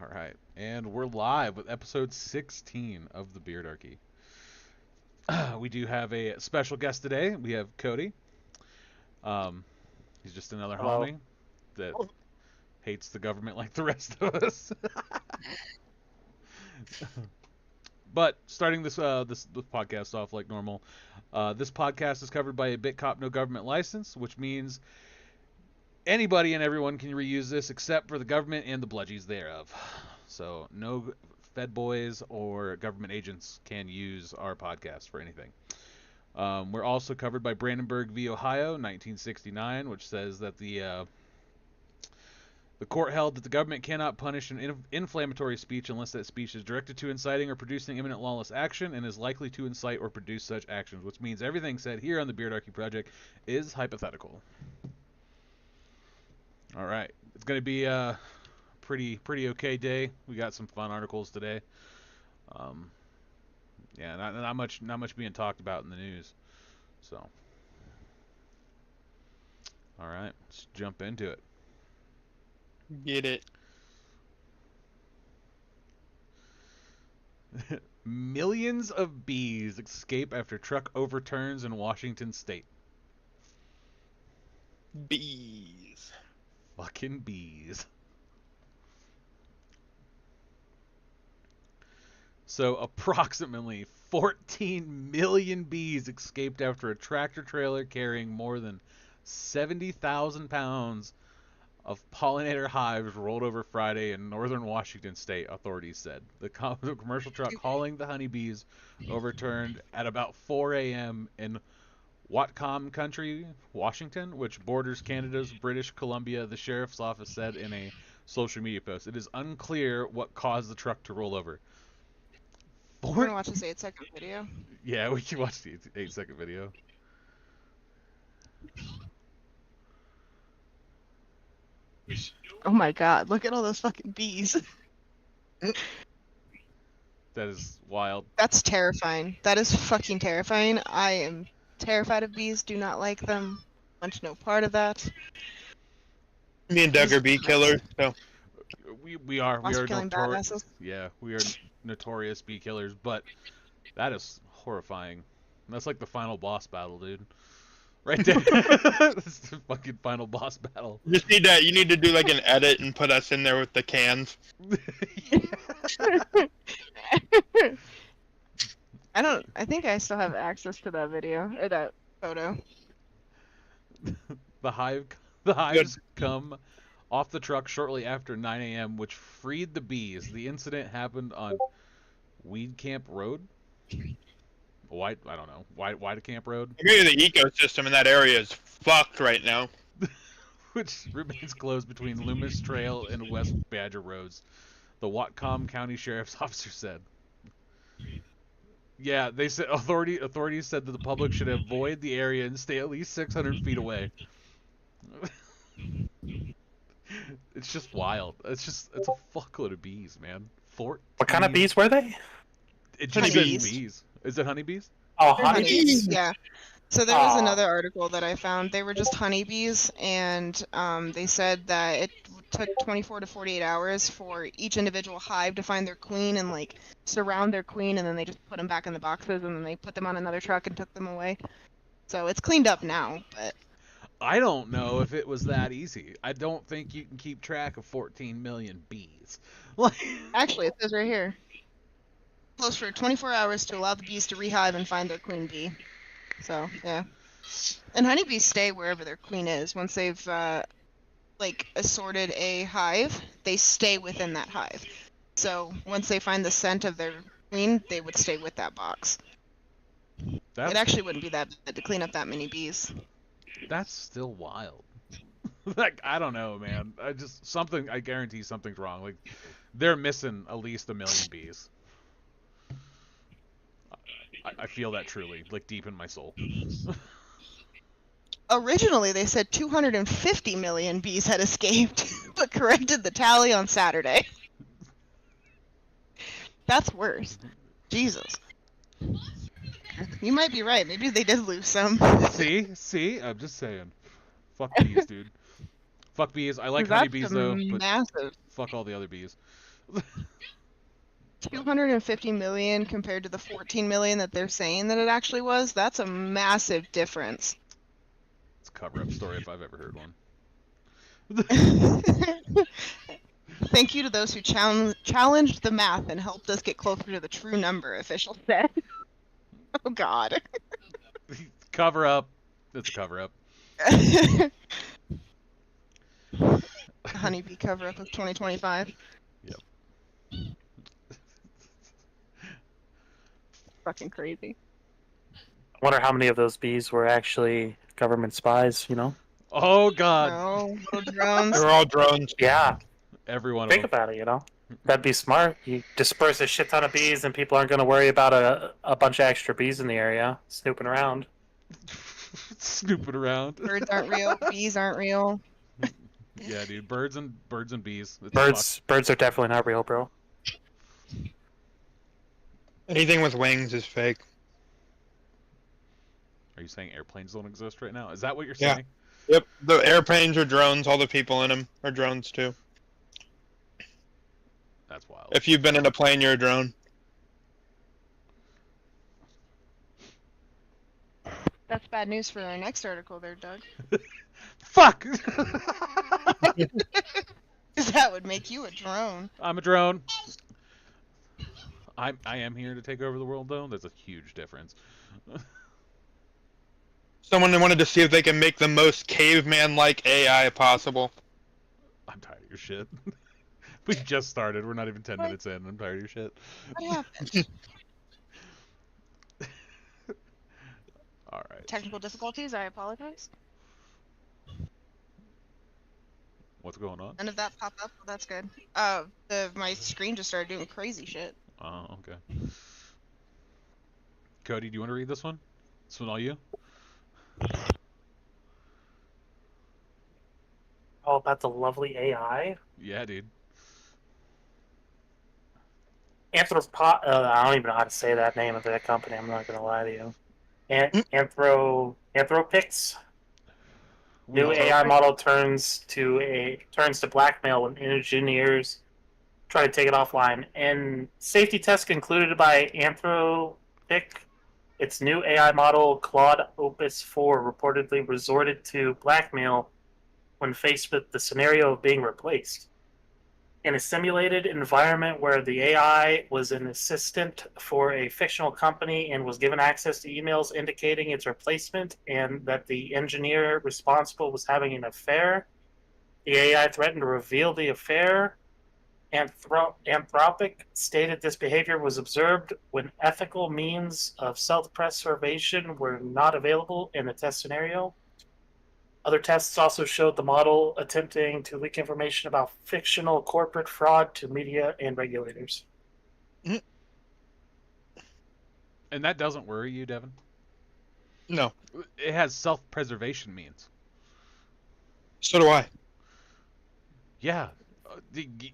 All right, and we're live with episode 16 of the Beardarchy. We do have a special guest today. We have Cody. Um, he's just another Hello. homie that hates the government like the rest of us. But starting this podcast off like normal, this podcast is covered by a BitCop no government license, which means anybody and everyone can reuse this except for the government and the bludgies thereof. So no Fed boys or government agents can use our podcast for anything. We're also covered by Brandenburg v. Ohio, 1969, which says that the court held that the government cannot punish an inflammatory speech unless that speech is directed to inciting or producing imminent lawless action and is likely to incite or produce such actions, which means everything said here on the Beardarchy Project is hypothetical. All right, it's going to be a pretty okay day. We got some fun articles today. Yeah, not much being talked about in the news. So, all right, let's jump into it. Get it. Millions of bees escape after truck overturns in Washington state. Bees. Fucking bees. So approximately 14 million bees escaped after a tractor trailer carrying more than 70,000 pounds of pollinator hives rolled over Friday in northern Washington state, authorities said. The commercial truck hauling the honeybees overturned at about 4 a.m. in Whatcom Country, Washington, which borders Canada's British Columbia, the sheriff's office said in a social media post. It is unclear what caused the truck to roll over. We're going to watch this 8-second video. Yeah, we can watch the 8-second video. Oh my god, look at all those fucking bees. That is wild. That's terrifying. That is fucking terrifying. I am terrified of bees, do not like them. Want no part of that. Me and Doug are bee killers, so. We are killing notorious. Yeah, we are notorious bee killers, but that is horrifying. That's like the final boss battle, dude. Right there. That's the fucking final boss battle. You need to do like an edit and put us in there with the cans. I think I still have access to that video, or that photo. The hives come off the truck shortly after 9 a.m., which freed the bees. The incident happened on Weed Camp Road. I don't know. Why Camp Road? Maybe the ecosystem in that area is fucked right now. Which remains closed between Loomis Trail and West Badger Roads, the Whatcom County Sheriff's Officer said. Yeah, they said authorities said that the public should avoid the area and stay at least 600 feet away. It's just wild. It's a fuckload of bees, man. What kind of bees were they? It just says bees. Is it honeybees? Oh, Honeybees, yeah. So there was another article that I found. They were just honeybees, and they said that it took 24 to 48 hours for each individual hive to find their queen and like surround their queen, and then they just put them back in the boxes, and then they put them on another truck and took them away. So it's cleaned up now, but I don't know if it was that easy. I don't think you can keep track of 14 million bees. Actually, it says right here. Closed for 24 hours to allow the bees to rehive and find their queen bee. So, yeah. And honeybees stay wherever their queen is. Once they've, assorted a hive, they stay within that hive. So, once they find the scent of their queen, they would stay with that box. It actually wouldn't be that bad to clean up that many bees. That's still wild. I don't know, man. I guarantee something's wrong. Like, they're missing at least 1 million bees. I feel that truly, like deep in my soul. Originally, they said 250 million bees had escaped, but corrected the tally on Saturday. That's worse. Jesus. You might be right. Maybe they did lose some. See? I'm just saying. Fuck bees, dude. Fuck bees. I like honeybees, though, but massive. fuck all the other bees. $250 million compared to the 14 million that they're saying that it actually was. That's a massive difference. It's a cover-up story if I've ever heard one. Thank you to those who challenged the math and helped us get closer to the true number, officials said. Oh, God. Cover-up. It's a cover-up. Honeybee cover-up of 2025. Yep. Fucking crazy. I wonder how many of those bees were actually government spies, you know? Oh, God. No, little drones. They're all drones. Yeah, Every one of think them. about it, you know? That'd be smart. You disperse a shit ton of bees and people aren't going to worry about a bunch of extra bees in the area snooping around. Snooping around. Birds aren't real. Bees aren't real. Yeah, dude. Birds and bees. It's Birds are definitely not real, bro. Anything with wings is fake. Are you saying airplanes don't exist right now? Is that what you're Yeah. saying? Yep, the airplanes are drones. All the people in them are drones too. That's wild. If you've been in a plane, you're a drone. That's bad news for our next article there, Doug. Fuck! Because that would make you a drone. I'm a drone. I am here to take over the world, though. There's a huge difference. Someone wanted to see if they can make the most caveman-like AI possible. I'm tired of your shit. We just started. We're not even 10 minutes in. I'm tired of your shit. What happened? All right. Technical difficulties, I apologize. What's going on? None of that pop up, well, that's good. My screen just started doing crazy shit. Oh, okay. Cody, do you want to read this one? This one all you? Oh, about the lovely AI? Yeah, dude. I don't even know how to say that name of that company, I'm not going to lie to you. Anthropics? New AI model turns to blackmail when engineers try to take it offline. And safety tests concluded by Anthropic, its new AI model Claude Opus 4 reportedly resorted to blackmail when faced with the scenario of being replaced. In a simulated environment where the AI was an assistant for a fictional company and was given access to emails indicating its replacement and that the engineer responsible was having an affair, the AI threatened to reveal the affair. Anthropic stated this behavior was observed when ethical means of self-preservation were not available in the test scenario. Other tests also showed the model attempting to leak information about fictional corporate fraud to media and regulators. And that doesn't worry you, Devin? No. It has self-preservation means. So do I. Yeah.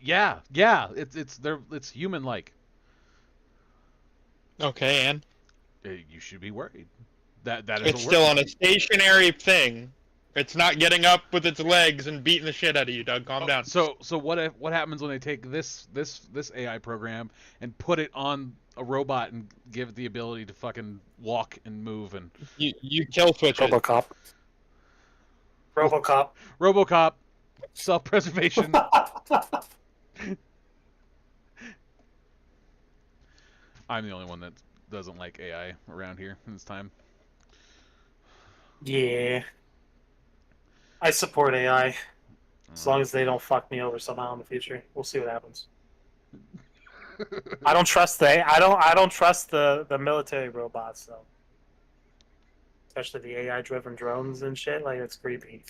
Yeah. It's human-like. Okay, and You should be worried. That is it's still on a stationary thing. It's not getting up with its legs and beating the shit out of you, Doug. Calm down. So what happens when they take this AI program and put it on a robot and give it the ability to fucking walk and move and You kill switch it. RoboCop. Self-preservation. I'm the only one that doesn't like AI around here in this time. Yeah. I support AI. As long as they don't fuck me over somehow in the future. We'll see what happens. I don't trust the military robots though. Especially the AI driven drones and shit, like it's creepy.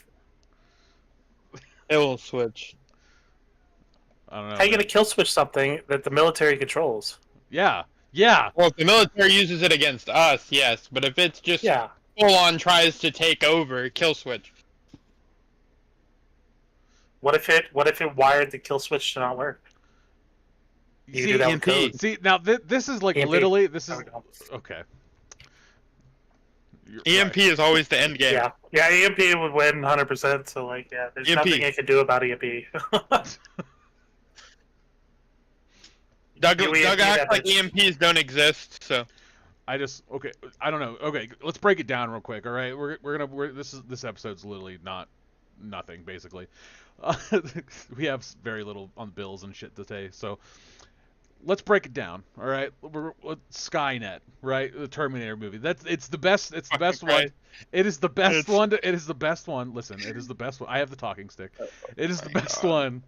It will switch. I don't know. How are you gonna kill switch something that the military controls? Yeah. Well, if the military uses it against us, yes. But if it's just full on tries to take over, kill switch. What if it wired the kill switch to not work? You do that with code. See, now this is like EMP. literally okay. EMP is always the end game. Yeah, EMP would win 100%. So there's EMP. nothing it can do about EMP. Doug UAP acts that like bitch. EMPs don't exist, so. I don't know. Okay, let's break it down real quick. All right, this episode's literally nothing basically. We have very little on bills and shit to say, so let's break it down. All right, Skynet, right? The Terminator movie. It's the best. It's the best one. It is the best one. It is the best one. Listen, it is the best one. I have the talking stick. It is the best one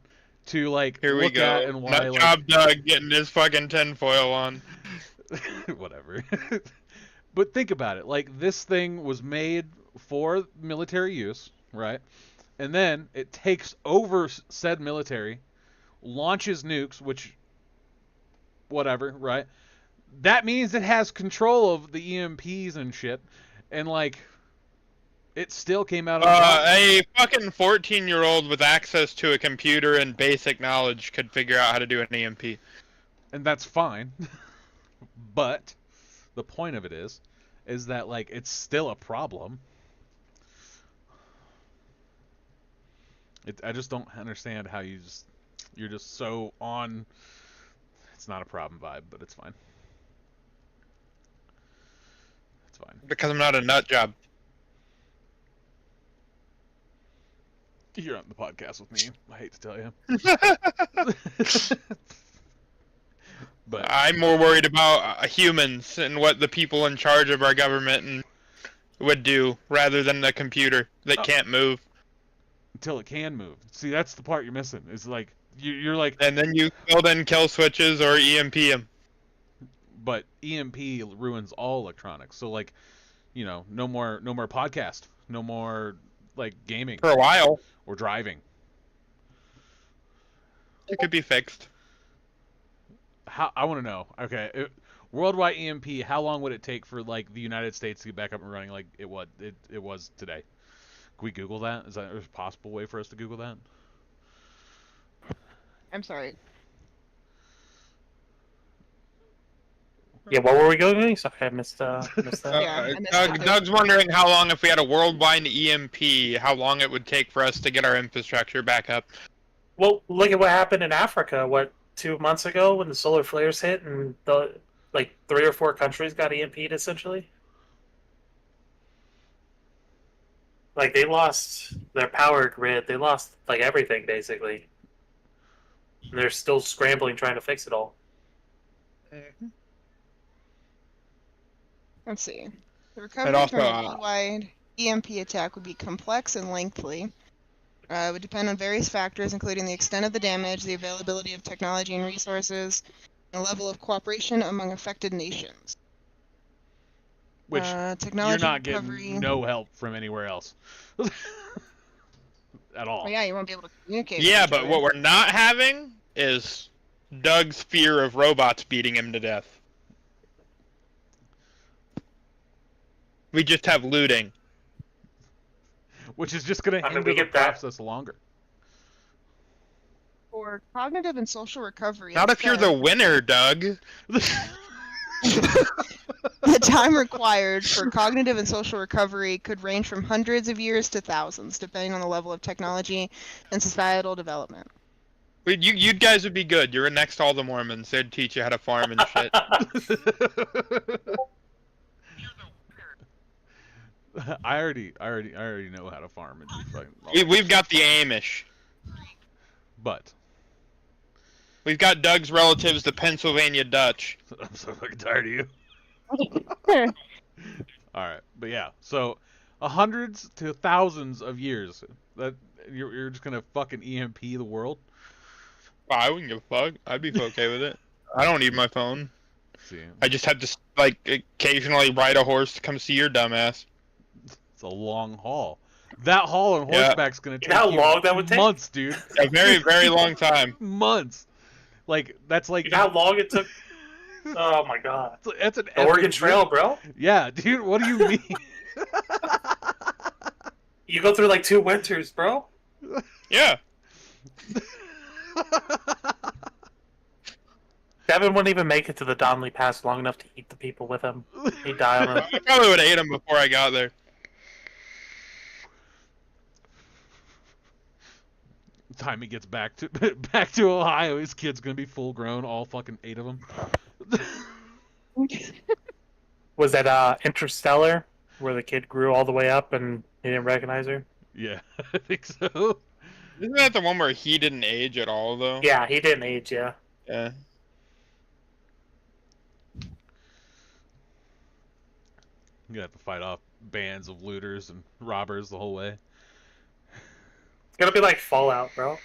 to like Here we look go. at and why Nut like job Doug getting his fucking tinfoil on. whatever. But think about it. Like, this thing was made for military use, right? And then it takes over said military, launches nukes, which, whatever, right? That means it has control of the EMPs and shit. And, like, it still came out on top. A fucking 14-year-old with access to a computer and basic knowledge could figure out how to do an EMP. And that's fine. But the point of it is that, like, it's still a problem. I just don't understand how you're just so on. It's not a problem vibe, but it's fine. It's fine. Because I'm not a nut job. You're on the podcast with me. I hate to tell you. But I'm more worried about humans and what the people in charge of our government would do rather than the computer that can't move. Until it can move. See, that's the part you're missing. It's like you're like. And then you build in kill switches or EMP them. But EMP ruins all electronics. So like, you know, no more podcast, no more like gaming For a while. or driving. It could be fixed. I want to know. Okay, worldwide EMP. How long would it take for like the United States to get back up and running like it was today? Can we Google that? Is there a possible way for us to Google that? I'm sorry. Yeah, what were we going? Sorry, I missed that. Yeah, I missed that. Doug's wondering how long, if we had a worldwide EMP, how long it would take for us to get our infrastructure back up. Well, look at what happened in Africa. 2 months ago when the solar flares hit and the 3 or 4 countries got EMP'd essentially. Like they lost their power grid. They lost like everything basically. And they're still scrambling trying to fix it all. Let's see. The recovery also, from a worldwide EMP attack would be complex and lengthy. It would depend on various factors, including the extent of the damage, the availability of technology and resources, and the level of cooperation among affected nations. Which technology you're not recovery... getting no help from anywhere else. At all. Well, yeah, you won't be able to communicate. Yeah, with each but other. what we're not having is Doug's fear of robots beating him to death. We just have looting. Which is just going to hinder we the get that. process longer. For cognitive and social recovery... Not if you're the winner, Doug. The time required for cognitive and social recovery could range from hundreds of years to thousands, depending on the level of technology and societal development. You guys would be good. You're next to all the Mormons. They'd teach you how to farm and shit. I already know how to farm and do fucking. We've got the Amish. But we've got Doug's relatives, the Pennsylvania Dutch. I'm so fucking tired of you. All right, but yeah, so hundreds to thousands of years that you're just gonna fucking EMP the world. I wouldn't give a fuck. I'd be okay with it. I don't need my phone. See, I just have to like occasionally ride a horse to come see your dumbass. it's a long haul. That haul on horseback's gonna take how long that would take? Months, dude. A very, very long time. Months. Like that's like. You know how long it took? Oh my god. That's an the Oregon Trail, bro. Yeah, dude. What do you mean? You go through like 2 winters, bro. Yeah. Devin wouldn't even make it to the Donnelly Pass long enough to eat the people with him. He'd die on it. I probably would have ate him before I got there. time he gets back to back to Ohio, his kid's gonna be full grown, all fucking 8 of them. Was that Interstellar, where the kid grew all the way up and he didn't recognize her? Yeah, I think so. Isn't that the one where he didn't age at all, though? Yeah, he didn't age. Yeah. Yeah. You're gonna have to fight off bands of looters and robbers the whole way. It's gonna be like Fallout, bro.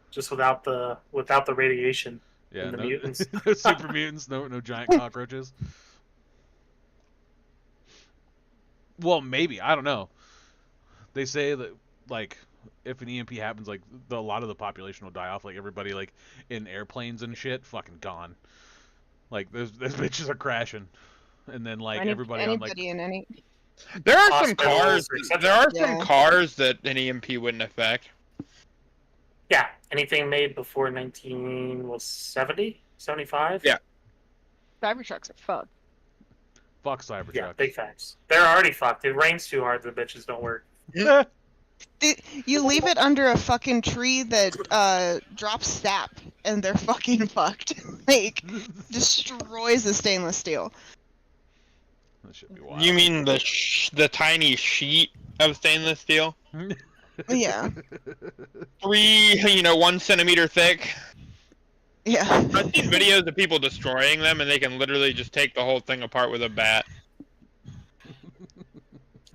Just without the radiation Yeah, and the no, mutants. no super mutants, no giant cockroaches. Well, maybe, I don't know. They say that like if an EMP happens, like a lot of the population will die off. Like everybody like in airplanes and shit, fucking gone. Like those bitches are crashing, and then like everybody on like anybody in any. There are some Hospitals, cars. etc. There are Yeah. some cars that an EMP wouldn't affect. Yeah, anything made before 1970, 75? Yeah. Cybertrucks are fucked. fuck Cybertruck. Yeah, big facts. They're already fucked. It rains too hard, the bitches don't work. You leave it under a fucking tree that drops sap, and they're fucking fucked. Like, destroys the stainless steel. That should be wild. You mean the tiny sheet of stainless steel? Yeah. 1 centimeter thick. Yeah. I've seen videos of people destroying them, and they can literally just take the whole thing apart with a bat.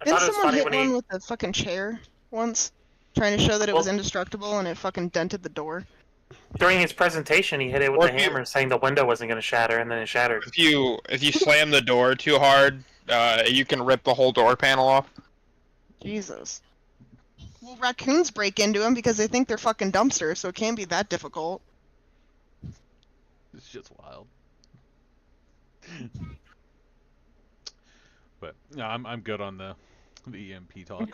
I Didn't thought it was someone funny hit when one he with a fucking chair once? Trying to show that it was Well- indestructible, and it fucking dented the door. during his presentation he hit it with Or the if you- hammer, saying the window wasn't going to shatter, and then it shattered. If you slam the door too hard, you can rip the whole door panel off. Jesus. Well, raccoons break into them because they think they're fucking dumpsters, so it can't be that difficult. It's just wild. But no, I'm good on the EMP talk.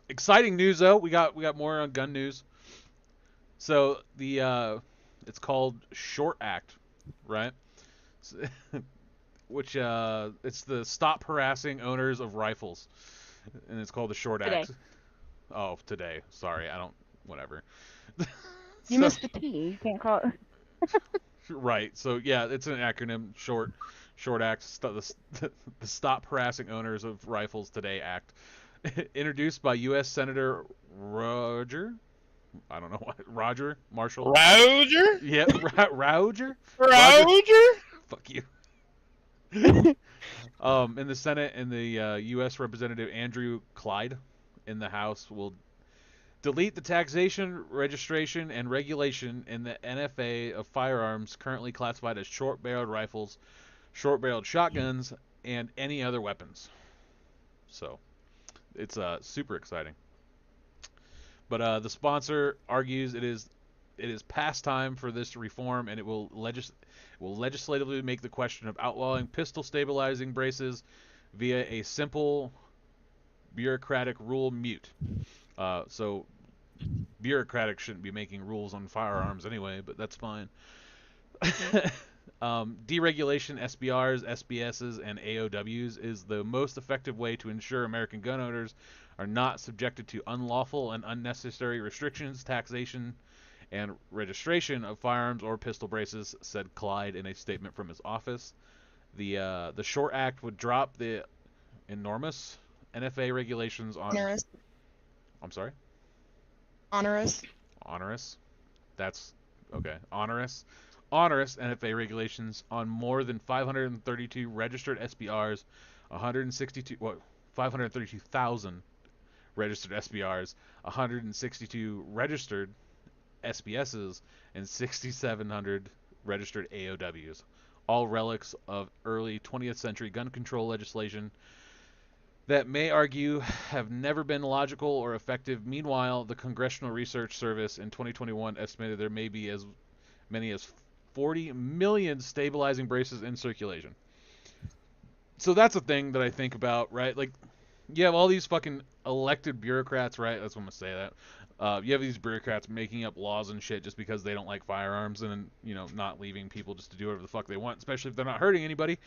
Exciting news though. We got more on gun news. So the it's called Short Act, right? Which it's the Stop Harassing Owners of Rifles, and it's called the Short Today. Act. Oh, today. Sorry, I don't. Whatever. You So- missed the P. You can't call it. Right. So yeah, it's an acronym. Short Act. The Stop Harassing Owners of Rifles Today Act, introduced by U.S. Senator Roger. I don't know what. Roger Marshall. Roger? Yeah, Roger. Roger? Fuck you. In the Senate and the U.S. Representative Andrew Clyde in the House will delete the taxation, registration, and regulation in the NFA of firearms currently classified as short-barreled rifles, short-barreled shotguns, and any other weapons. So, it's super exciting. But the sponsor argues it is past time for this reform, and it will legislatively make the question of outlawing pistol stabilizing braces via a simple bureaucratic rule mute. So bureaucratic shouldn't be making rules on firearms anyway, but that's fine. Deregulation SBRs, SBSs, and AOWs is the most effective way to ensure American gun owners are not subjected to unlawful and unnecessary restrictions, taxation, and registration of firearms or pistol braces, said Clyde in a statement from his office. The Short Act would drop the enormous NFA regulations on... Onerous. I'm sorry? Onerous. Onerous. That's... okay. Onerous NFA regulations on more than 532 registered SBRs, 532,000 registered SBRs, 162 registered SBSs, and 6,700 registered AOWs, all relics of early 20th century gun control legislation that may argue have never been logical or effective. Meanwhile, the Congressional Research Service in 2021 estimated there may be as many as 40 million stabilizing braces in circulation. So that's a thing that I think about, right? Like, you have all these fucking elected bureaucrats, right? That's what I'm going to say that. You have these bureaucrats making up laws and shit just because they don't like firearms and, not leaving people just to do whatever the fuck they want, especially if they're not hurting anybody.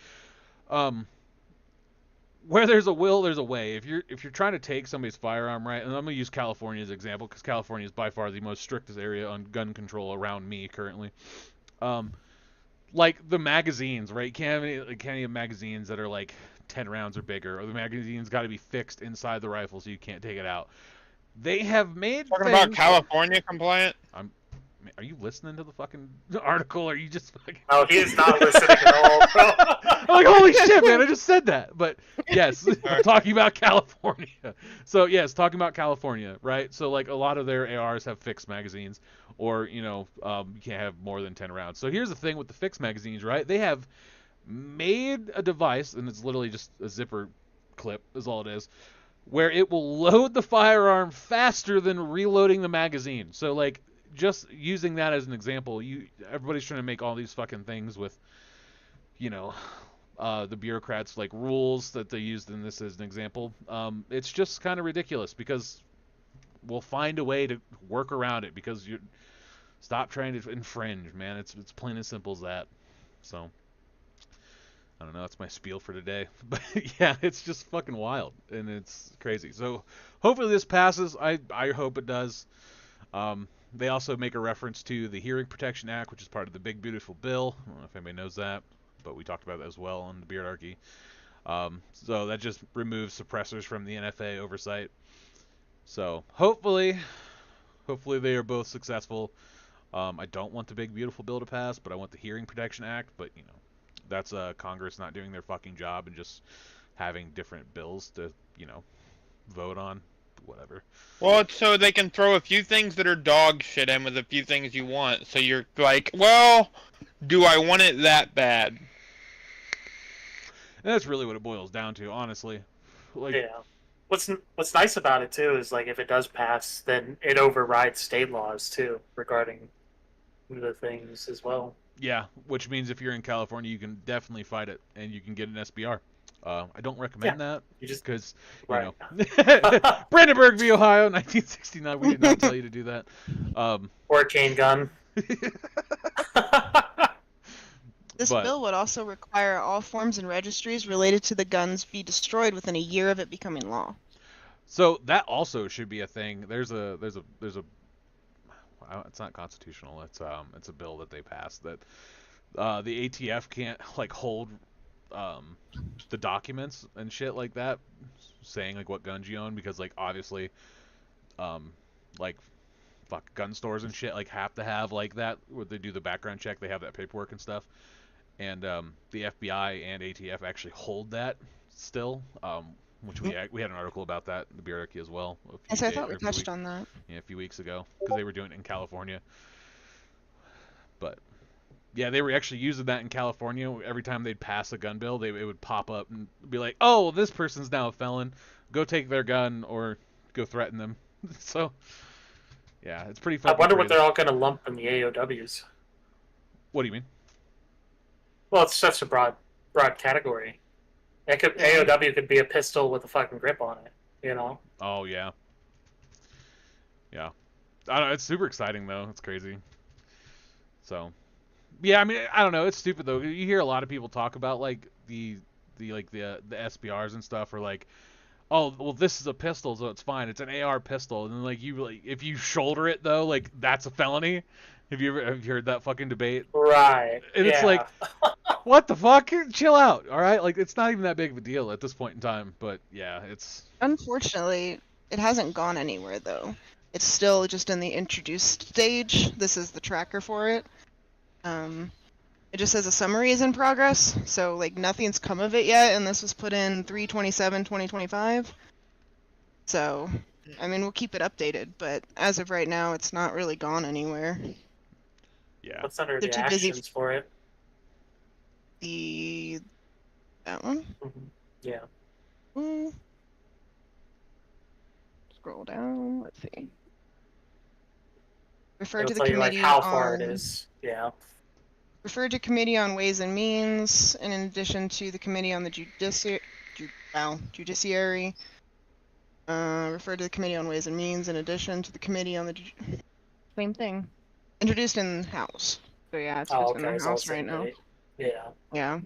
where there's a will, there's a way. If you're trying to take somebody's firearm, right, and I'm gonna use California as an example because California is by far the most strictest area on gun control around me currently. Like the magazines, right? You can't have magazines that are like 10 rounds or bigger, or the magazine's got to be fixed inside the rifle so you can't take it out. They have made Talking things... about California compliant. Are you listening to the fucking article? Or are you just fucking... No, he is not listening at all, bro. I'm like, holy shit, man, I just said that. But yes, I'm talking about California. So yes, talking about California, right? So like a lot of their ARs have fixed magazines, or you can't have more than 10 rounds. So here's the thing with the fixed magazines, right? They have made a device, and it's literally just a zipper clip is all it is, where it will load the firearm faster than reloading the magazine. So like, just using that as an example, everybody's trying to make all these fucking things with, the bureaucrats like rules that they used in this as an example. It's just kind of ridiculous because we'll find a way to work around it because you stop trying to infringe, man. It's plain and simple as that. So I don't know. That's my spiel for today. But yeah, it's just fucking wild and it's crazy. So hopefully this passes. I hope it does. They also make a reference to the Hearing Protection Act, which is part of the Big Beautiful Bill. I don't know if anybody knows that, but we talked about that as well on the Beardarchy. So that just removes suppressors from the NFA oversight. So hopefully they are both successful. I don't want the Big Beautiful Bill to pass, but I want the Hearing Protection Act. But that's Congress not doing their fucking job and just having different bills to vote on. Whatever. Well, it's so they can throw a few things that are dog shit in with a few things you want. So you're like, well, do I want it that bad? And that's really what it boils down to, honestly. Like, Yeah. What's nice about it too is like if it does pass, then it overrides state laws too regarding the things as well. Yeah, which means if you're in California, you can definitely fight it, and you can get an SBR. I don't recommend that because Brandenburg v. Ohio, 1969. We did not tell you to do that. Or a cane gun. This bill would also require all forms and registries related to the guns be destroyed within a year of it becoming law. So that also should be a thing. There's a it's not constitutional. It's a bill that they passed that the ATF can't like hold the documents and shit like that, saying like what guns you own because like obviously like gun stores and shit like have to have like that where they do the background check, they have that paperwork and stuff, and the FBI and ATF actually hold that still, which we had an article about that in the Beardarchy as well. Yes, I thought we touched on that. Yeah, a few weeks ago because they were doing it in California. But yeah, they were actually using that in California. Every time they'd pass a gun bill, it would pop up and be like, "Oh, this person's now a felon. Go take their gun or go threaten them." So yeah, it's pretty fucking I wonder crazy. what they're all going to lump in the AOWs. What do you mean? Well, it's such a broad category. AOW could be a pistol with a fucking grip on it, Oh yeah. Yeah. I don't know, it's super exciting though. It's crazy. So, yeah, I mean, I don't know. It's stupid though. You hear a lot of people talk about like the SBRs and stuff, or like, oh, well, this is a pistol, so it's fine. It's an AR pistol, and then like if you shoulder it though, like that's a felony. Have you heard that fucking debate? Right. And it's like, what the fuck? Chill out, all right? Like, it's not even that big of a deal at this point in time. But yeah, it's... Unfortunately, it hasn't gone anywhere, though. It's still just in the introduced stage. This is the tracker for it. It just says a summary is in progress, so, like, nothing's come of it yet, and this was put in 3/27/2025. So, I mean, we'll keep it updated, but as of right now, it's not really gone anywhere. Yeah. What's under They're the too busy actions for it? That one? Mm-hmm. Yeah. Scroll down. Let's see. Refer It'll to the tell you, committee like, how far on... it is. Yeah. Refer to Committee on Ways and Means, and in addition to the Committee on the Judiciary. Refer to the Committee on Ways and Means, in addition to the Committee on the... Same thing. Introduced in House. So yeah, it's just in the House right now. Yeah. Yeah.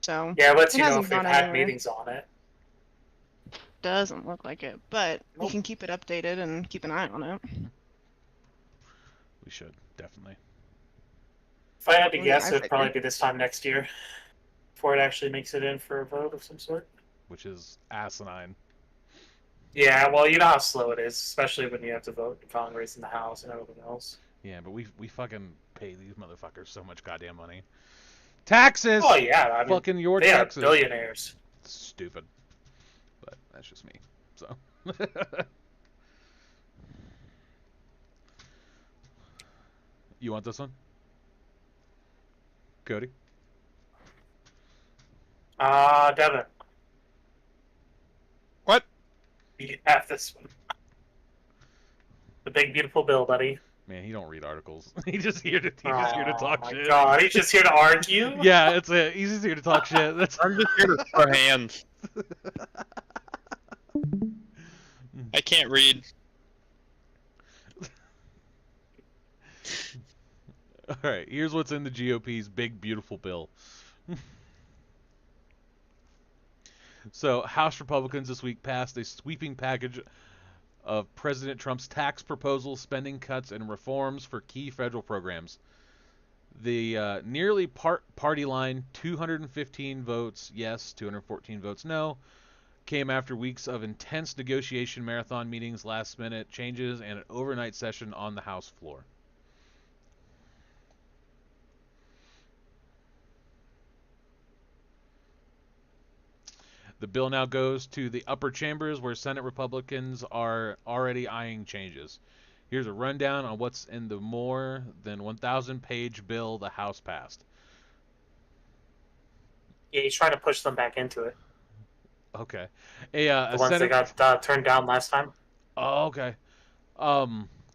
So Yeah, it lets it you know hasn't if they've gone had anywhere. meetings on it. Doesn't look like it, but we Nope. can keep it updated and keep an eye on it. We should, definitely. If I had to Well, yeah, guess, I it'd probably figured. be this time next year before it actually makes it in for a vote of some sort. Which is asinine. Yeah, well, you know how slow it is, especially when you have to vote in Congress and the House and everything else. Yeah, but we fucking pay these motherfuckers so much goddamn money. Taxes! Oh yeah, I mean, Fucking your they are taxes. billionaires. Stupid. But that's just me. So. You want this one? Cody? Devin, What? you have this one. The big beautiful bill, buddy. Man, he don't read articles. He's just here to Oh talk my shit. god, he's just here to argue? Yeah, it's it. He's just here to talk shit. That's I'm just here to throw hands. I can't read. all right. Here's what's in the GOP's big beautiful bill. So, House Republicans this week passed a sweeping package of President Trump's tax proposals, spending cuts, and reforms for key federal programs. The nearly party line 215 votes yes, 214 votes no came after weeks of intense negotiation marathon meetings, last minute changes, and an overnight session on the House floor. The bill now goes to the upper chambers where Senate Republicans are already eyeing changes. Here's a rundown on what's in the more than 1,000-page bill the House passed. Yeah, he's trying to push them back into it. Okay. The A ones Senate... that got turned down last time. Oh, okay.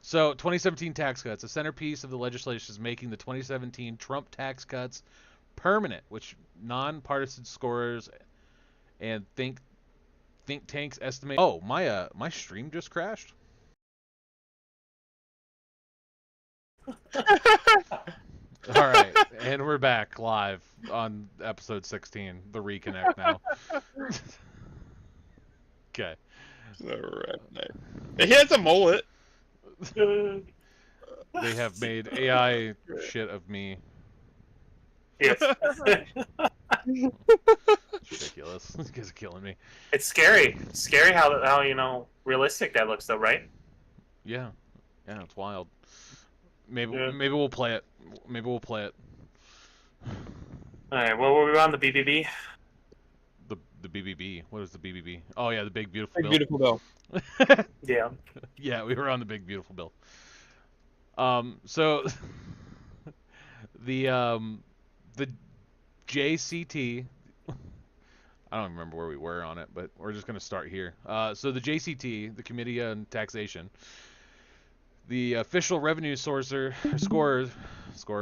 So 2017 tax cuts. A centerpiece of the legislation is making the 2017 Trump tax cuts permanent, which nonpartisan scorers and think tanks estimate. Oh, my stream just crashed. All right, and we're back live on episode 16, the reconnect now. Okay. He has a mullet. They have made AI shit of me. Yes. It's ridiculous. These guys are killing me. It's scary. It's scary how realistic that looks, though, right? Yeah, it's wild. Maybe Yeah. maybe we'll play it. Maybe we'll play it. All right, well, were we on the BBB? The BBB. What is the BBB? Oh yeah, the big beautiful Big bill. beautiful bill. Yeah. Yeah, we were on the big beautiful bill. So the JCT. I don't remember where we were on it, but we're just going to start here. So the JCT, the Committee on Taxation, the official revenue scorer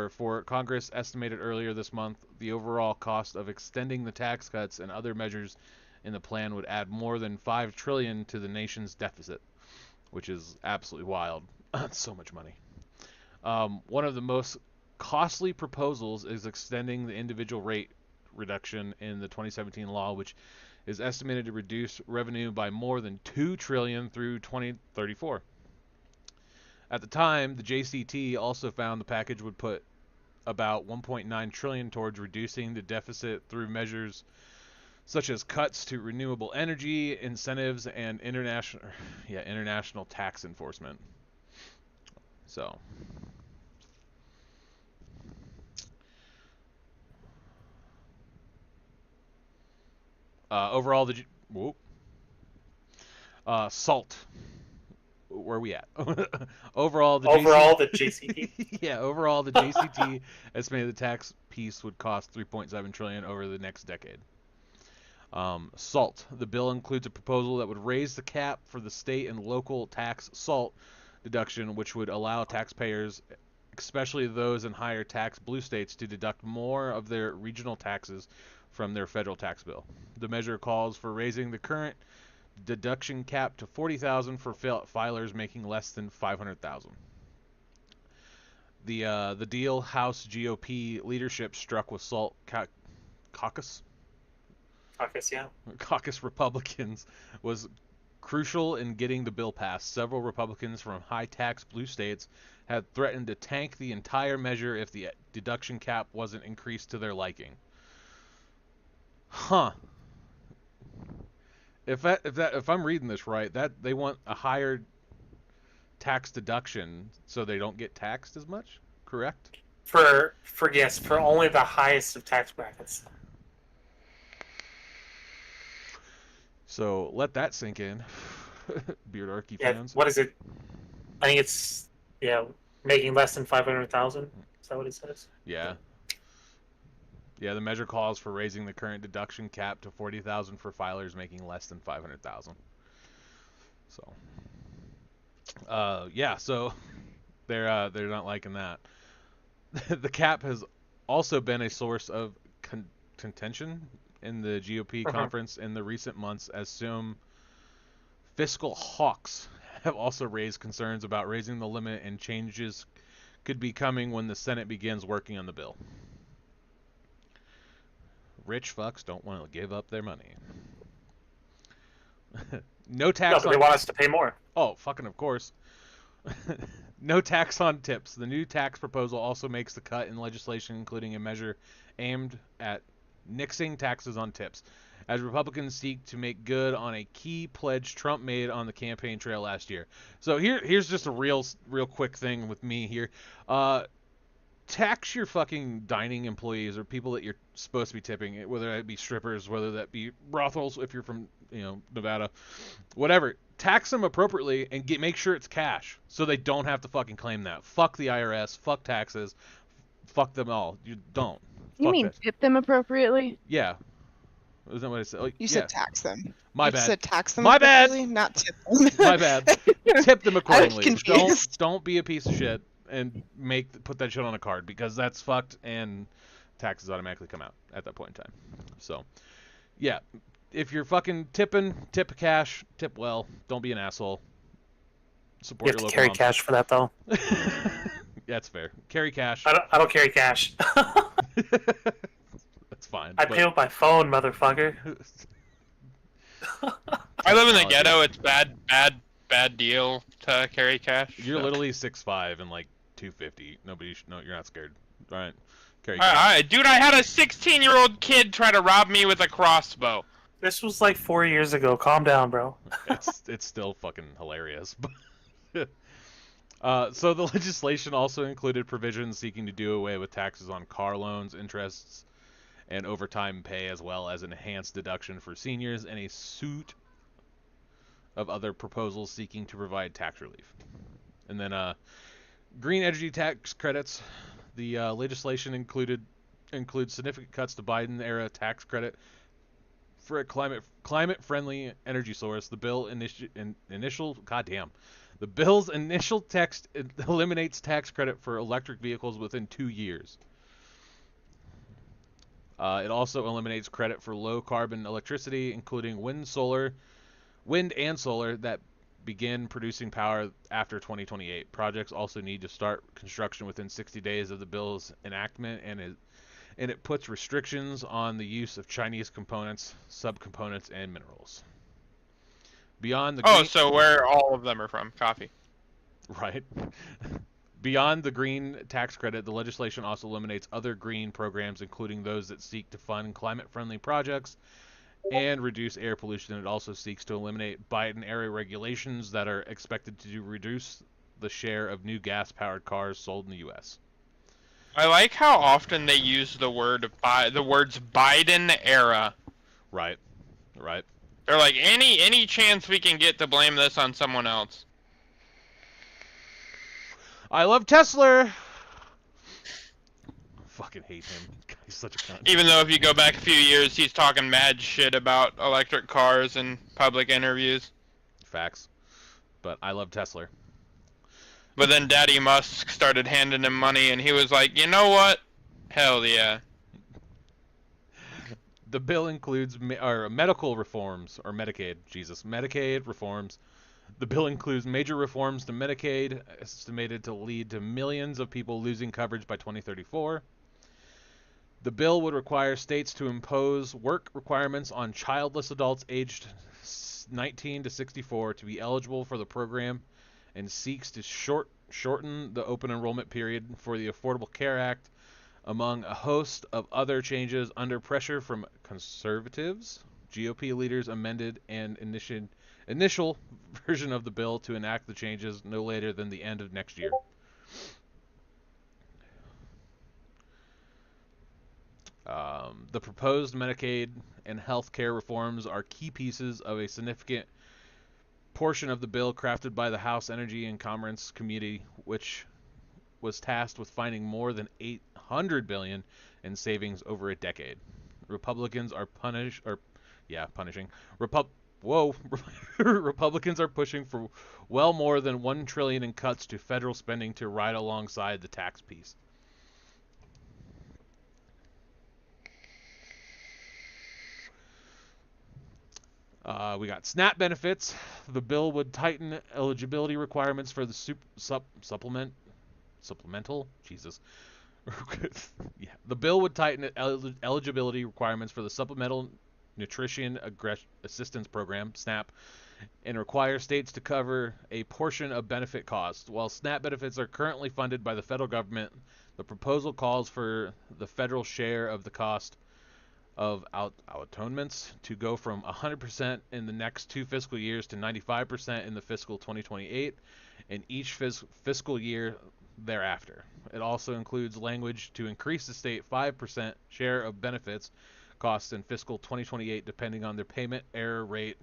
for Congress estimated earlier this month the overall cost of extending the tax cuts and other measures in the plan would add more than $5 trillion to the nation's deficit, which is absolutely wild. That's so much money. One of the most costly proposals is extending the individual rate reduction in the 2017 law, which is estimated to reduce revenue by more than $2 trillion through 2034. At the time, the JCT also found the package would put about $1.9 trillion towards reducing the deficit through measures such as cuts to renewable energy, incentives, and international tax enforcement. So, overall, SALT. Where are we at? Overall, the JCT. yeah, overall the JCT estimated the tax piece would cost $3.7 trillion over the next decade. SALT. The bill includes a proposal that would raise the cap for the state and local tax SALT deduction, which would allow taxpayers, especially those in higher tax blue states, to deduct more of their regional taxes from their federal tax bill. The measure calls for raising the current deduction cap to $40,000 for filers making less than $500,000. The deal House GOP leadership struck with SALT caucus Caucus, yeah. caucus Republicans was crucial in getting the bill passed. Several Republicans from high-tax blue states had threatened to tank the entire measure if the deduction cap wasn't increased to their liking. If I'm reading this right, that they want a higher tax deduction so they don't get taxed as much, correct? For only the highest of tax brackets. So let that sink in. Beardarchy Yeah, fans. what is it? I think it's making less than 500,000. Is that what it says? Yeah. Yeah, the measure calls for raising the current deduction cap to 40,000 for filers making less than 500,000. So, yeah, so they're not liking that. The cap has also been a source of contention in the GOP conference in the recent months, as some fiscal hawks have also raised concerns about raising the limit, and changes could be coming when the Senate begins working on the bill. Rich fucks don't want to give up their money. No tax but they want us to pay more. Oh, fucking of course. No tax on tips. The new tax proposal also makes the cut in legislation, including a measure aimed at nixing taxes on tips, as Republicans seek to make good on a key pledge Trump made on the campaign trail last year. So here's just a real quick thing with me here. Tax your fucking dining employees or people that you're supposed to be tipping, whether that be strippers, whether that be brothels if you're from Nevada, whatever. Tax them appropriately and make sure it's cash so they don't have to fucking claim that. Fuck the IRS, fuck taxes, fuck them all. You don't. You Fuck mean that. tip them appropriately? Yeah. Isn't that what I said? Oh, You yeah. said tax them. My you bad. said tax them My bad. appropriately, not tip them. My bad. Tip them accordingly. confused. Don't be a piece of shit and put that shit on a card, because that's fucked and taxes automatically come out at that point in time. So, yeah, if you're fucking tipping, tip cash, tip well. Don't be an asshole. Support You have your to local carry moms. cash for that, though. That's fair. Carry cash. I don't carry cash. That's fine. I pay with my phone, motherfucker. I live in the ghetto. It's bad deal to carry cash. You're literally 6'5" and like 250. You're not scared. All right. Carry cash. All right, dude, I had a 16-year-old kid try to rob me with a crossbow. This was like 4 years ago. Calm down, bro. It's still fucking hilarious. So the legislation also included provisions seeking to do away with taxes on car loans, interests, and overtime pay, as well as enhanced deduction for seniors, and a suite of other proposals seeking to provide tax relief. And then green energy tax credits. The legislation includes significant cuts to Biden-era tax credit for a climate-friendly energy source. The bill's initial text eliminates tax credit for electric vehicles within 2 years. It also eliminates credit for low-carbon electricity, including wind and solar, that begin producing power after 2028. Projects also need to start construction within 60 days of the bill's enactment, and it puts restrictions on the use of Chinese components, subcomponents, and minerals. Beyond the So where all of them are from? Coffee. Right. Beyond the green tax credit, the legislation also eliminates other green programs, including those that seek to fund climate-friendly projects and reduce air pollution. It also seeks to eliminate Biden-era regulations that are expected to reduce the share of new gas-powered cars sold in the U.S. I like how often they use the words Biden-era. Right. They're like, any chance we can get to blame this on someone else. I love Tesla. Fucking hate him. He's such a cunt. Even though if you go back a few years, he's talking mad shit about electric cars in public interviews. Facts. But I love Tesla. But then Daddy Musk started handing him money, and he was like, you know what? Hell yeah. The bill includes medical reforms, or Medicaid reforms. The bill includes major reforms to Medicaid, estimated to lead to millions of people losing coverage by 2034. The bill would require states to impose work requirements on childless adults aged 19 to 64 to be eligible for the program, and seeks to shorten the open enrollment period for the Affordable Care Act, among a host of other changes under pressure from conservatives. GOP leaders amended an initial version of the bill to enact the changes no later than the end of next year. The proposed Medicaid and health care reforms are key pieces of a significant portion of the bill crafted by the House Energy and Commerce Committee, which was tasked with finding more than $800 billion in savings over a decade. Republicans are punishing. Republicans are pushing for well more than $1 trillion in cuts to federal spending to ride alongside the tax piece. We got SNAP benefits. The bill would tighten eligibility requirements for the supplemental. Jesus. Yeah. The bill would tighten eligibility requirements for the Supplemental Nutrition Assistance Program (SNAP) and require states to cover a portion of benefit costs. While SNAP benefits are currently funded by the federal government, the proposal calls for the federal share of the cost of atonements to go from 100% in the next 2 fiscal years to 95% in the fiscal 2028 and each fiscal year thereafter. It also includes language to increase the state 5% share of benefits costs in fiscal 2028 depending on their payment error rate.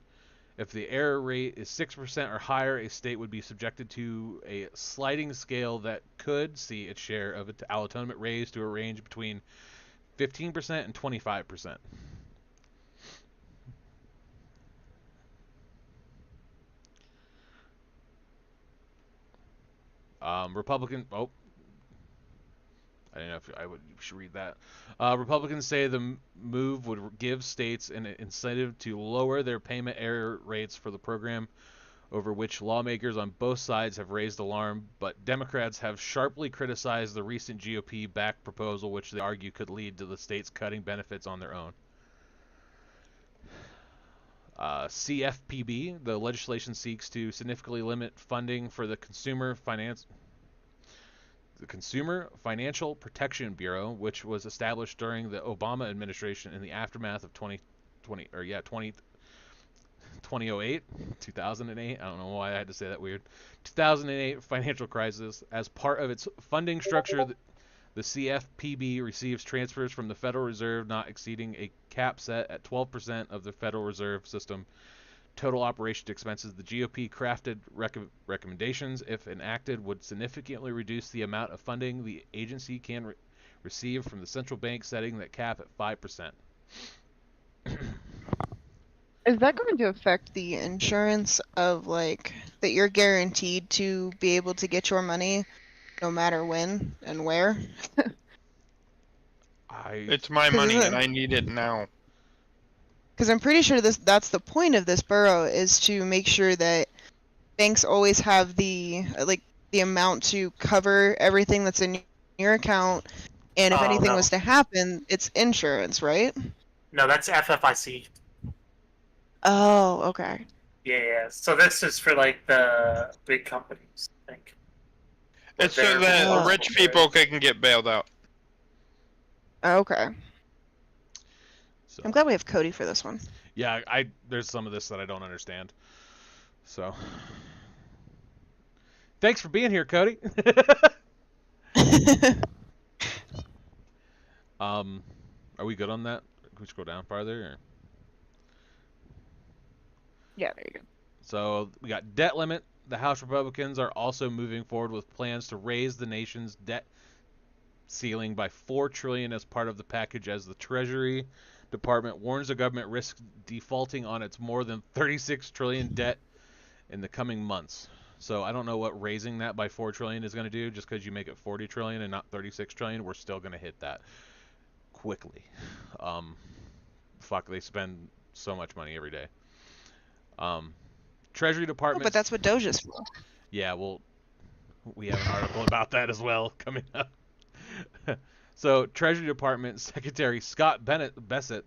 If the error rate is 6% or higher, a state would be subjected to a sliding scale that could see its share of atonement raised to a range between 15% and 25%. Republican. Oh, I don't know if I should read that. Republicans say the move would give states an incentive to lower their payment error rates for the program, over which lawmakers on both sides have raised alarm, but Democrats have sharply criticized the recent GOP-backed proposal, which they argue could lead to the states cutting benefits on their own. CFPB, the legislation seeks to significantly limit funding for the Consumer Financial Protection Bureau, which was established during the Obama administration in the aftermath of 2008. I don't know why I had to say that weird. 2008 financial crisis. As part of its funding structure, the CFPB receives transfers from the Federal Reserve not exceeding a cap set at 12% of the Federal Reserve System total operation expenses. The GOP crafted recommendations, if enacted, would significantly reduce the amount of funding the agency can receive from the central bank, setting that cap at 5%. Is that going to affect the insurance of like that you're guaranteed to be able to get your money no matter when and where? It's my money and I need it now. Because I'm pretty sure that's the point of this borough, is to make sure that banks always have the amount to cover everything that's in your account, and if anything was to happen, it's insurance, right? No, that's FFIC. Oh, okay. Yeah. So this is for like the big companies, I think. It's so that rich people can get bailed out. Okay. So, I'm glad we have Cody for this one. Yeah, there's some of this that I don't understand. So, thanks for being here, Cody. Are we good on that? Can we scroll down farther? Or? Yeah, there you go. So we got debt limit. The House Republicans are also moving forward with plans to raise the nation's debt ceiling by $4 trillion as part of the package, as the Treasury Department warns the government risks defaulting on its more than $36 trillion debt in the coming months. So I don't know what raising that by $4 trillion is going to do. Just because you make it $40 trillion and not $36 trillion, we're still going to hit that quickly. They spend so much money every day. Treasury Department. But that's what Doge is for. Yeah, well, we have an article about that as well coming up. So Treasury Department Secretary Scott Bessent,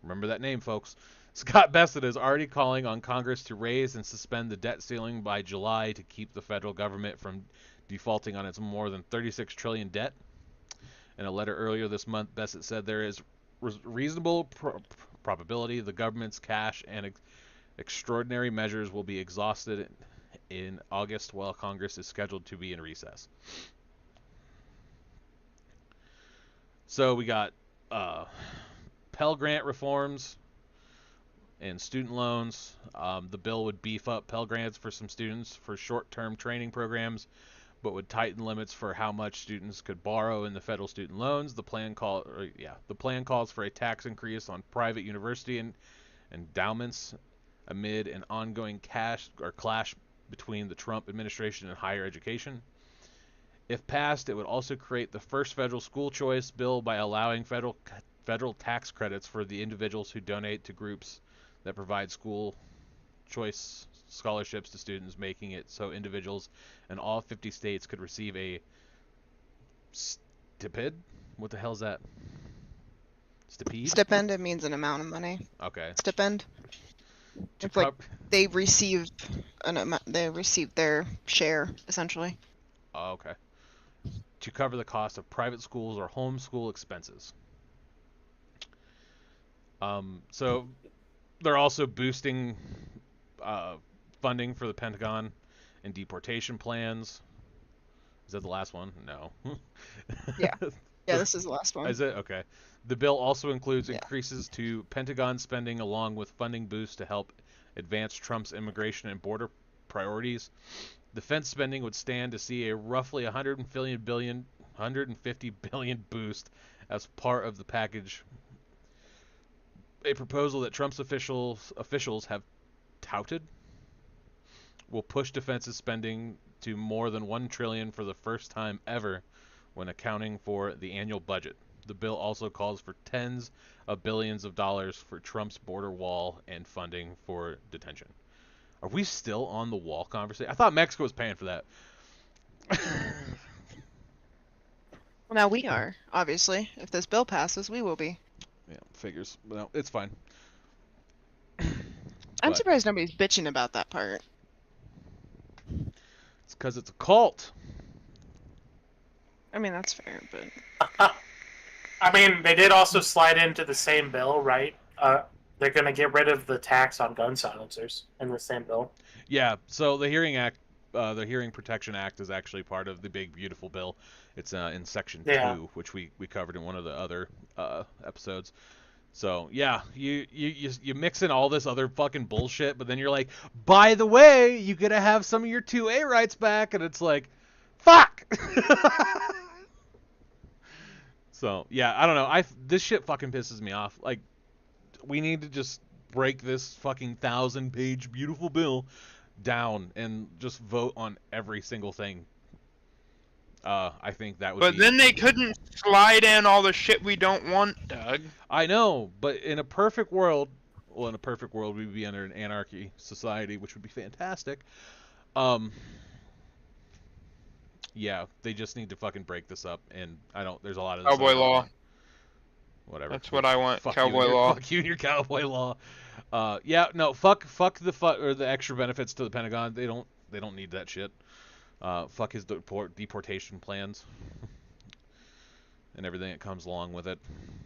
remember that name, folks. Scott Bessent is already calling on Congress to raise and suspend the debt ceiling by July to keep the federal government from defaulting on its more than $36 trillion debt. In a letter earlier this month, Bessent said there is reasonable probability the government's cash and extraordinary measures will be exhausted in August while Congress is scheduled to be in recess. So we got Pell Grant reforms and student loans. The bill would beef up Pell Grants for some students for short-term training programs, but would tighten limits for how much students could borrow in the federal student loans. The plan calls for a tax increase on private university and endowments amid an ongoing clash between the Trump administration and higher education. If passed, it would also create the first federal school choice bill by allowing federal tax credits for the individuals who donate to groups that provide school choice scholarships to students, making it so individuals in all 50 states could receive a stipend. What the hell is that? Stipend, it means an amount of money. Okay. Stipend. It's like they receive their share, essentially. Oh, okay. To cover the cost of private schools or homeschool expenses. So they're also boosting funding for the Pentagon and deportation plans. Is that the last one? No. Yeah. Yeah, this is the last one. Is it? Okay. The bill also includes increases to Pentagon spending along with funding boosts to help advance Trump's immigration and border priorities. Defense spending would stand to see a roughly $150 billion boost as part of the package. A proposal that Trump's officials have touted will push defense spending to more than $1 trillion for the first time ever when accounting for the annual budget. The bill also calls for tens of billions of dollars for Trump's border wall and funding for detention. Are we still on the wall conversation? I thought Mexico was paying for that. Well, now we are, obviously. If this bill passes, we will be. Yeah, figures. No, it's fine. I'm surprised nobody's bitching about that part. It's because it's a cult. I mean, that's fair, but... I mean, they did also slide into the same bill, right? They're going to get rid of the tax on gun silencers in the same bill. Yeah, so the Hearing Protection Act is actually part of the big, beautiful bill. It's in Section 2, which we covered in one of the other episodes. So, yeah, you mix in all this other fucking bullshit, but then you're like, by the way, you gotta have some of your 2A rights back, and it's like, fuck! So, yeah, I don't know. This shit fucking pisses me off. Like, we need to just break this fucking 1,000-page beautiful bill down and just vote on every single thing. I think that would be... But then they couldn't slide in all the shit we don't want, Doug. I know, but in a perfect world... Well, in a perfect world, we'd be under an anarchy society, which would be fantastic. Yeah, they just need to fucking break this up, and there's a lot of this cowboy law. Whatever. That's what I want. Fuck cowboy law. Fuck you and your cowboy law. Yeah, no, fuck the extra benefits to the Pentagon. They don't need that shit. Fuck his deportation plans and everything that comes along with it.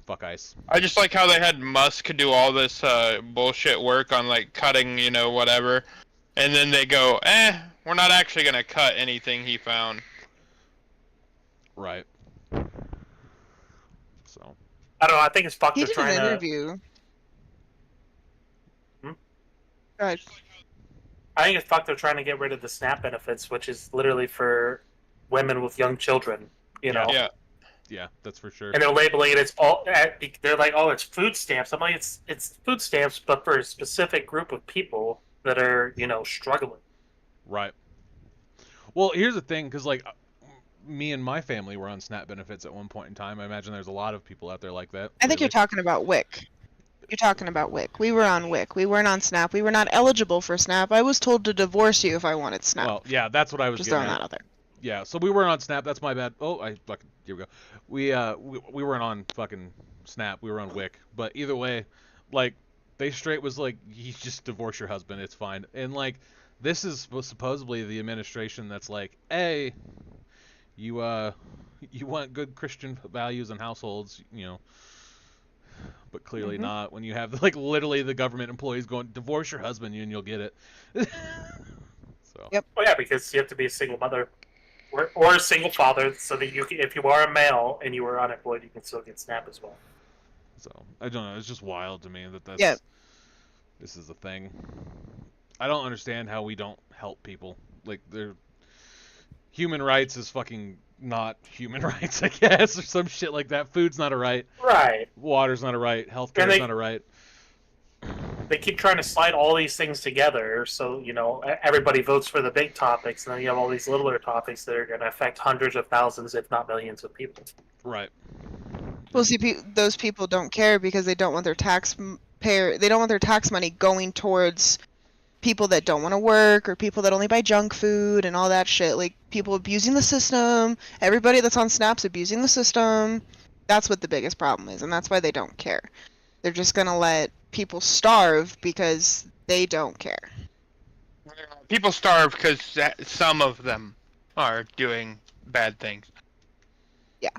Fuck ICE. I just like how they had Musk do all this bullshit work on like cutting, whatever, and then they go, we're not actually gonna cut anything he found. Right. So. I don't know. I think it's fucked. He did an interview. Go ahead. I think it's fucked. They're trying to get rid of the SNAP benefits, which is literally for women with young children. You know. Yeah, that's for sure. And they're labeling it. It's all. They're like, oh, it's food stamps. I'm like, it's food stamps, but for a specific group of people that are, struggling. Right. Well, here's the thing, because like, me and my family were on SNAP benefits at one point in time. I imagine there's a lot of people out there like that. I think you're talking about WIC. You're talking about WIC. We were on WIC. We weren't on SNAP. We were not eligible for SNAP. I was told to divorce you if I wanted SNAP. Well, yeah, that's what I was just getting throwing at. that out there. Yeah, so we weren't on SNAP. That's my bad. Oh, here we go. We weren't on fucking Snap. We were on Wick. But either way, like they straight was like, you just divorce your husband. It's fine. And like this is supposedly the administration that's like, hey, you want good Christian values in households, you know, but clearly not when you have like literally the government employees going, divorce your husband and you'll get it. So. Yep. Well, yeah, because you have to be a single mother or a single father, so that you can, if you are a male and you are unemployed, you can still get SNAP as well. So I don't know. It's just wild to me that's Yeah. This is a thing. I don't understand how we don't help people. Like they're human rights is fucking not human rights, I guess, or some shit like that. Food's not a right. Right. Water's not a right. Healthcare's not a right. They keep trying to slide all these things together, so you know everybody votes for the big topics, and then you have all these littler topics that are going to affect hundreds of thousands, if not millions, of people. Right. Well, see, those people don't care because they don't want their they don't want their tax money going towards people that don't want to work or people that only buy junk food and all that shit. Like people abusing the system. Everybody that's on Snap's abusing the system. That's what the biggest problem is, and that's why they don't care. They're just gonna let people starve because they don't care. People starve because some of them are doing bad things. Yeah,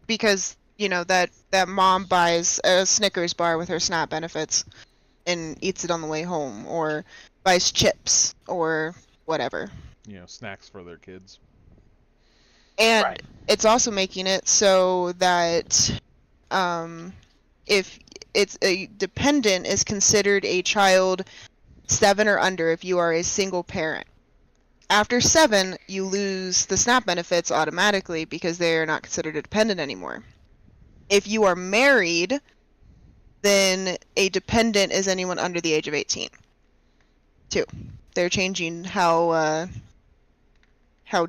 because you know that mom buys a Snickers bar with her SNAP benefits and eats it on the way home, or buys chips or whatever. You know, snacks for their kids. And Right. it's also making it so that if it's a dependent is considered a child 7 or under if you are a single parent. After 7, you lose the SNAP benefits automatically because they are not considered a dependent anymore. If you are married, then a dependent is anyone under the age of 18. Too. They're changing how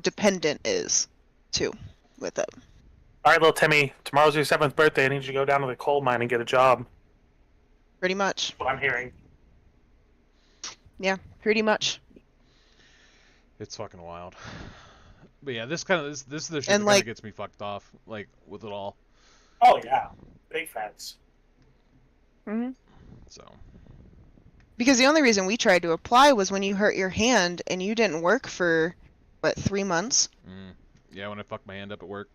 dependent is too with it. All right, little Timmy, tomorrow's your 7th birthday. I need you to go down to the coal mine and get a job. Pretty much. That's what I'm hearing. Yeah, pretty much. It's fucking wild. But yeah, this is the shit that And, kind of like- gets me fucked off, like with it all. Oh yeah, big facts. Mm-hmm. So. Because the only reason we tried to apply was when you hurt your hand and you didn't work for, what, 3 months? Yeah, when I fucked my hand up at work.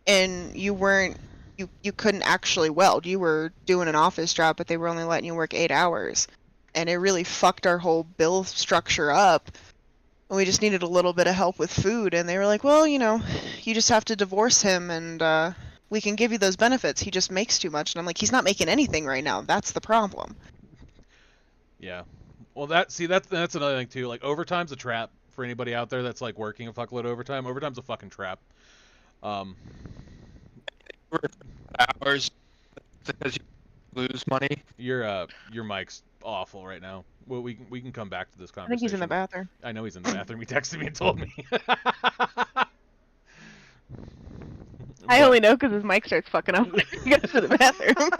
And you weren't, you couldn't actually weld. You were doing an office job, but they were only letting you work 8 hours. And it really fucked our whole bill structure up. And we just needed a little bit of help with food. And they were like, well, you know, you just have to divorce him and we can give you those benefits. He just makes too much. And I'm like, he's not making anything right now. That's the problem. Yeah. Well, that's another thing too. Like overtime's a trap for anybody out there that's like working a fuckload of overtime. Overtime's a fucking trap. Hours because you lose money. Your mic's awful right now. Well, we can come back to this I conversation. think he's in the bathroom. I know he's in the bathroom. He texted me and told me. I only know because his mic starts fucking up when he goes to the bathroom.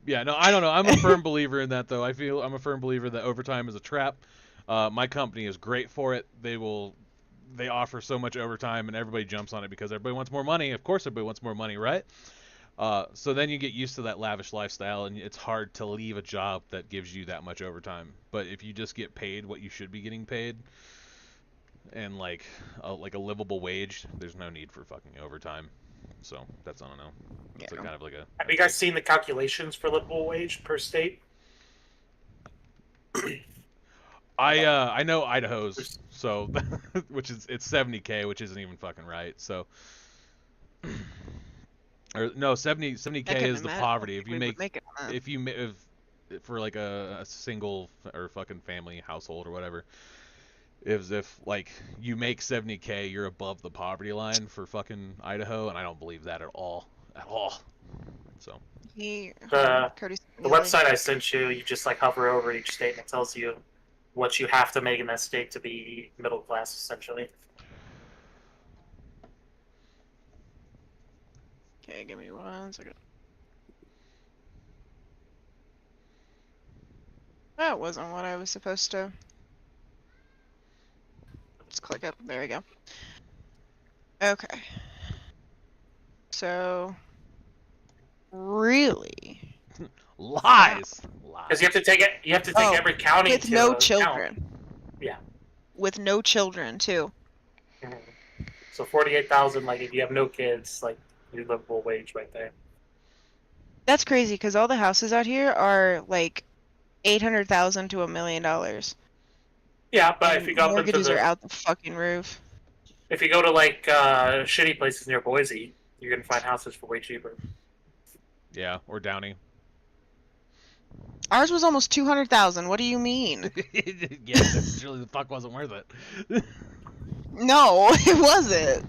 Yeah, no, I don't know. I'm a firm believer in that, though. I'm a firm believer that overtime is a trap. My company is great for it. They offer so much overtime, and everybody jumps on it because everybody wants more money. Of course, everybody wants more money, right? So then you get used to that lavish lifestyle, and it's hard to leave a job that gives you that much overtime. But if you just get paid what you should be getting paid, and like a livable wage, there's no need for fucking overtime. So that's, I don't know. It's kind of like a. Have you guys seen the calculations for livable wage per state? I know Idaho's, so which is it's $70K, which isn't even fucking right. So or no, 70K is the poverty. If for like a single or fucking family household or whatever, if like you make 70K, you're above the poverty line for fucking Idaho, and I don't believe that at all. So The website I sent you, you just like hover over each state and it tells you what you have to make in that state to be middle class, essentially. Okay, give me 1 second. That wasn't what I was supposed to just click it. There we go. Okay. So, really? Lies. Because you have to take it. You have to take every county with to no account. children. Yeah. With no children too. Mhm. So 48,000. Like if you have no kids, like your livable wage right there. That's crazy because all the houses out here are like $800,000 to $1 million. Yeah, but And if you go up into mortgages are the, out the fucking roof. if you go to like shitty places near Boise, you're gonna find houses for way cheaper. Yeah, or Downey. Ours was almost 200,000. What do you mean? Yeah, that surely the fuck wasn't worth it. No, it wasn't.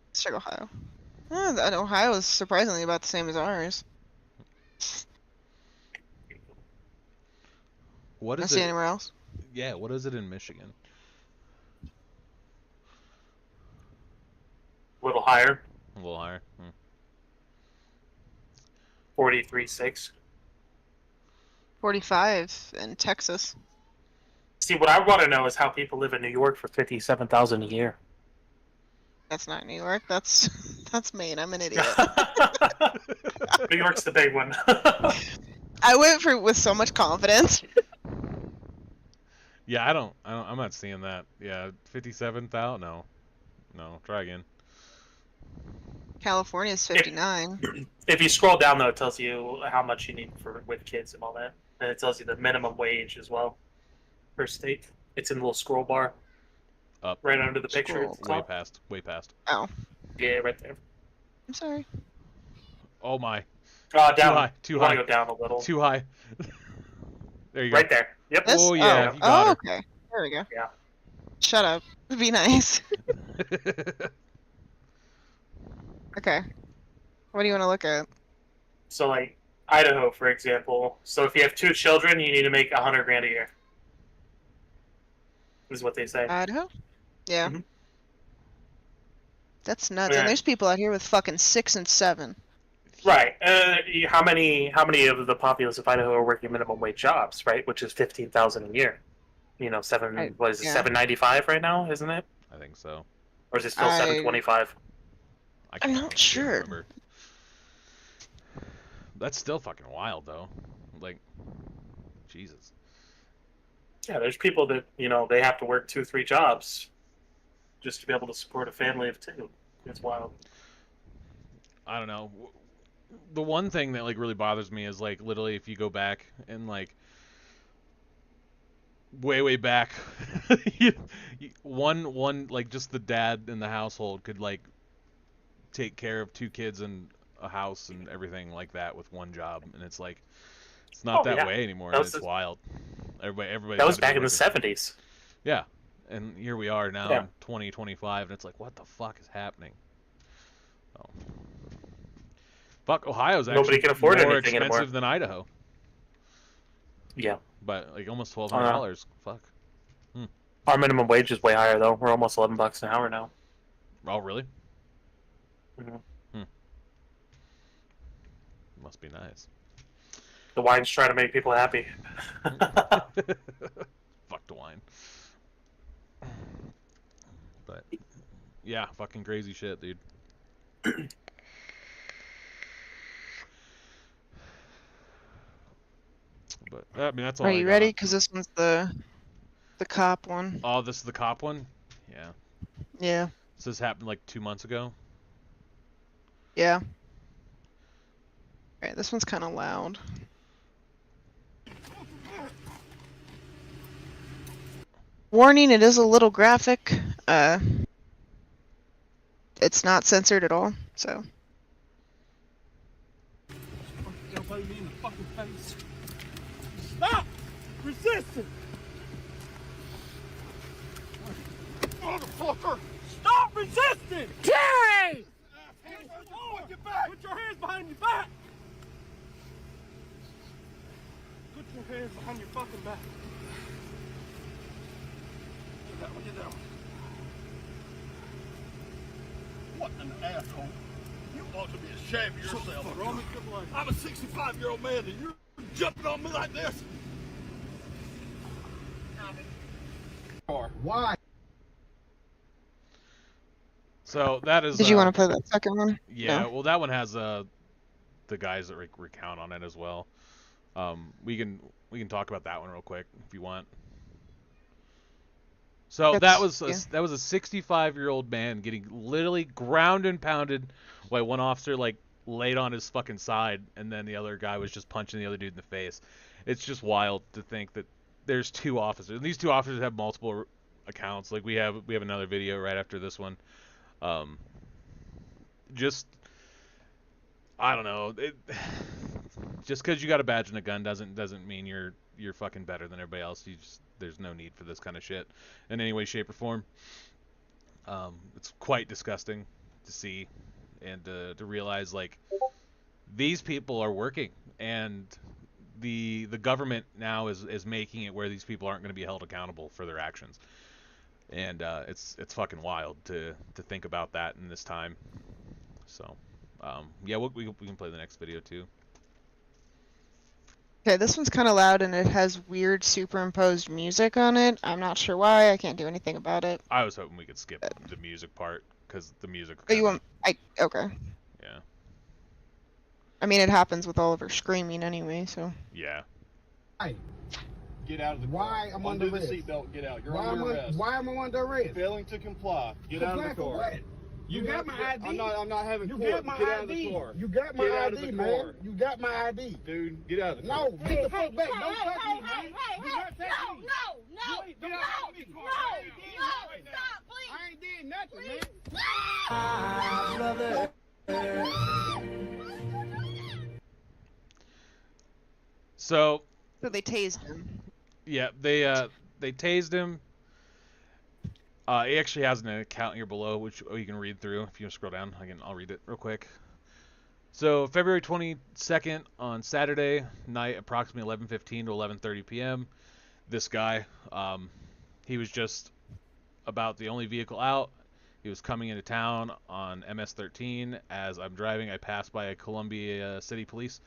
Let's check Ohio. Ohio is surprisingly about the same as ours. What I is see it? anywhere else. Yeah, what is it in Michigan? A little higher, A little higher. 43.6. 45 in Texas. See, what I want to know is how people live in New York for 57,000 a year. That's not New York. That's Maine. I'm an idiot. New York's the big one. I went with so much confidence. Yeah, I'm not seeing that. Yeah, 57,000. No, try again. California's 59. If you scroll down, though, it tells you how much you need with kids and all that, and it tells you the minimum wage as well per state. It's in the little scroll bar Up. right under the picture. Scroll. At the Way top. past. Way past. Oh, Yeah, right there. I'm sorry. Oh my. Down. Too high. Too You want high. to go down a little. Too high. There you go. Right there. Yep. This? Oh, yeah, you got her. okay. There we go. Yeah. Shut up. Be nice. Okay. What do you want to look at? So, like Idaho, for example. So, if you have 2 children, you need to make $100,000 a year. Is what they say. Idaho? Yeah. Mhm. That's nuts. Yeah. And there's people out here with fucking 6 and 7. Right. How many of the populace of Idaho are working minimum wage jobs? Right, which is 15,000 a year. You know, what is it? Yeah. 795 right now, isn't it? I think so. Or is it still 725? I'm not can't sure. remember. That's still fucking wild, though. Like, Jesus. Yeah, there's people that they have to work 2-3 jobs just to be able to support a family of 2. It's wild. I don't know. The one thing that like really bothers me is like literally if you go back and like way back, one like just the dad in the household could like take care of 2 kids and a house and everything like that with one job, and it's like it's not that way anymore. And it's wild. Everybody. That was back in the 70s. Yeah, and here we are now in 2025, and it's like, what the fuck is happening? Oh. Fuck, Ohio's actually Nobody can afford more anything expensive anymore. than Idaho. Yeah. But like almost $1,200. Fuck. Our minimum wage is way higher though. We're almost $11 an hour now. Oh, really? Mm-hmm. Must be nice. The wine's trying to make people happy. Fuck the wine. But yeah, fucking crazy shit, dude. But I mean, that's all. Are I you got. ready? Because this one's the cop one. Oh, this is the cop one? Yeah. Yeah. So this happened like 2 months ago? Yeah. Alright, this one's kind of loud. Warning, it is a little graphic. It's not censored at all, so. Stop! Resisting! Motherfucker! Stop resisting! Jerry! Put your hands behind your back! Put your hands behind your fucking back. Get down. What an asshole. You ought to be ashamed of yourself. I'm a 65-year-old man and you're jumping on me like this? Why? So that is. Did you want to play that second one? Yeah. No. Well, that one has the guys that recount on it as well. We can talk about that one real quick if you want. So that was a 65-year-old man getting literally ground and pounded while one officer like laid on his fucking side, and then the other guy was just punching the other dude in the face. It's just wild to think that there's two officers. And these two officers have multiple accounts. Like we have another video right after this one. Just I don't know. Just because you got a badge and a gun doesn't mean you're fucking better than everybody else. There's no need for this kind of shit in any way, shape, or form. It's quite disgusting to see and to realize like these people are working, and the government now is making it where these people aren't going to be held accountable for their actions. And it's fucking wild to think about that in this time. So yeah, we can play the next video too. Okay, this one's kind of loud and it has weird superimposed music on it. I'm not sure why. I can't do anything about it. I was hoping we could skip the music part because the music. Oh, you want? Okay. Yeah. I mean, it happens with all of her screaming anyway, so. Yeah. Hey, Get out of the car. why I'm under Undo the arrest? seatbelt. Get out. You're Why under am arrest. why am I under arrest? Failing to comply. Get out of the Comply for car. what? You got my ID. I'm not having You court. got my Get out of the ID. car. You got my Get out of ID, the man. car. You got my ID. Dude, get out of the car. No, get the fuck back. Don't touch me, man. Hey, You not touching me. no, You ain't- get out of the car. I ain't did nothing right now. stop, please. I ain't did nothing, man. So So they tased him. yeah, they tased him. He actually has an account here below, which you can read through. If you scroll down, I'll read it real quick. So February 22nd on Saturday night, approximately 11:15 to 11:30 p.m. This guy, he was just about the only vehicle out. He was coming into town on MS-13. As I'm driving, I passed by a Columbia City Police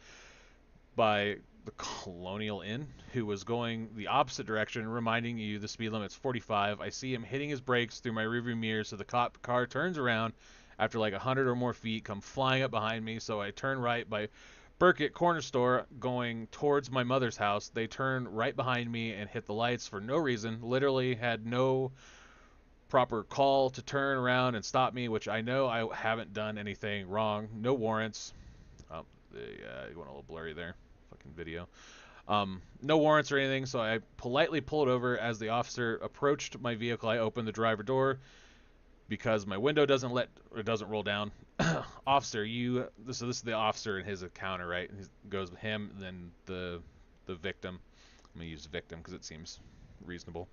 by the Colonial Inn, who was going the opposite direction, reminding you the speed limit's 45. I see him hitting his brakes through my rearview mirror, so the cop car turns around after like 100 or more feet, come flying up behind me. So I turn right by Burkett Corner Store, going towards my mother's house. They turn right behind me and hit the lights for no reason. Literally had no proper call to turn around and stop me, which I know I haven't done anything wrong. No warrants. Oh, you went a little blurry there. Fucking video. No warrants or anything, so I politely pulled over. As the officer approached my vehicle, I opened the driver door because my window doesn't roll down. Officer, so this is the officer and his encounter, right? He goes with him, and then the victim. I'm gonna use victim because it seems reasonable.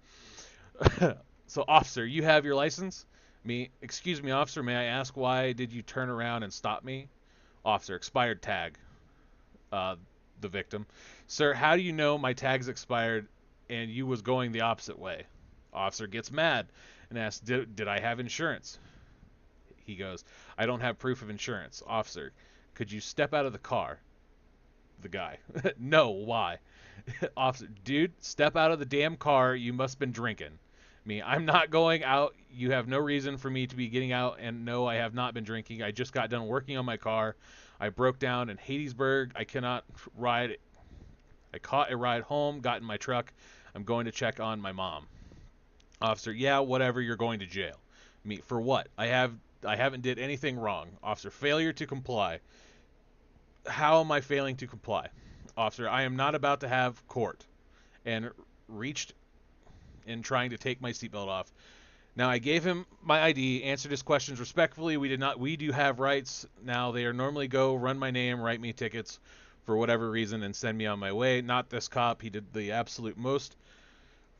So, officer, you have your license? Excuse me, officer, may I ask why did you turn around and stop me? Officer, expired tag. The victim. Sir, how do you know my tag's expired and you was going the opposite way? Officer gets mad and asks, did I have insurance? He goes, I don't have proof of insurance. Officer, could you step out of the car? The guy, no, why? Officer, dude, step out of the damn car. You must have been drinking. I'm not going out. You have no reason for me to be getting out, and no, I have not been drinking. I just got done working on my car. I broke down in Hattiesburg. I cannot ride. I caught a ride home, got in my truck. I'm going to check on my mom. Officer, yeah, whatever, you're going to jail. For what? I haven't did anything wrong. Officer, failure to comply. How am I failing to comply? Officer, I am not about to have court. And reached in trying to take my seatbelt off. Now, I gave him my ID, answered his questions respectfully. We do have rights. Now, they are normally go run my name, write me tickets for whatever reason, and send me on my way. Not this cop. He did the absolute most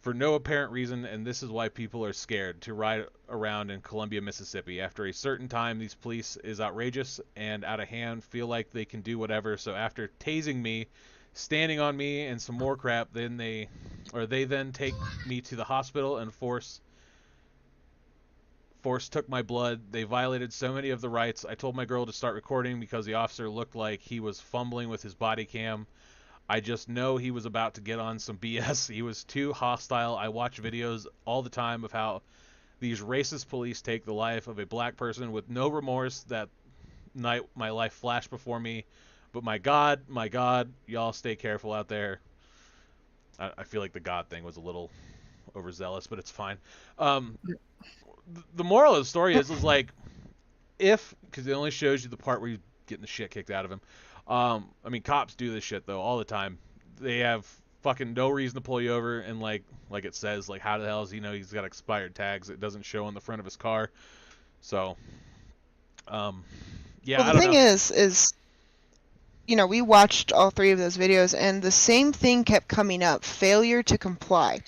for no apparent reason, and this is why people are scared to ride around in Columbia, Mississippi. After a certain time, these police is outrageous and out of hand, feel like they can do whatever. So after tasing me, standing on me, and some more crap, then they then take me to the hospital and force took my blood. They violated so many of the rights. I told my girl to start recording because the officer looked like he was fumbling with his body cam. I just know he was about to get on some BS. He was too hostile. I watch videos all the time of how these racist police take the life of a black person with no remorse. That night my life flashed before me, but my God, y'all stay careful out there. I feel like the God thing was a little overzealous, but it's fine. The moral of the story is like, because it only shows you the part where he's getting the shit kicked out of him. I mean, cops do this shit though all the time. They have fucking no reason to pull you over, and like it says, like, how the hell does he know he's got expired tags? It doesn't show on the front of his car. So, yeah. Well, the thing is, you know, we watched all 3 of those videos, and the same thing kept coming up: failure to comply.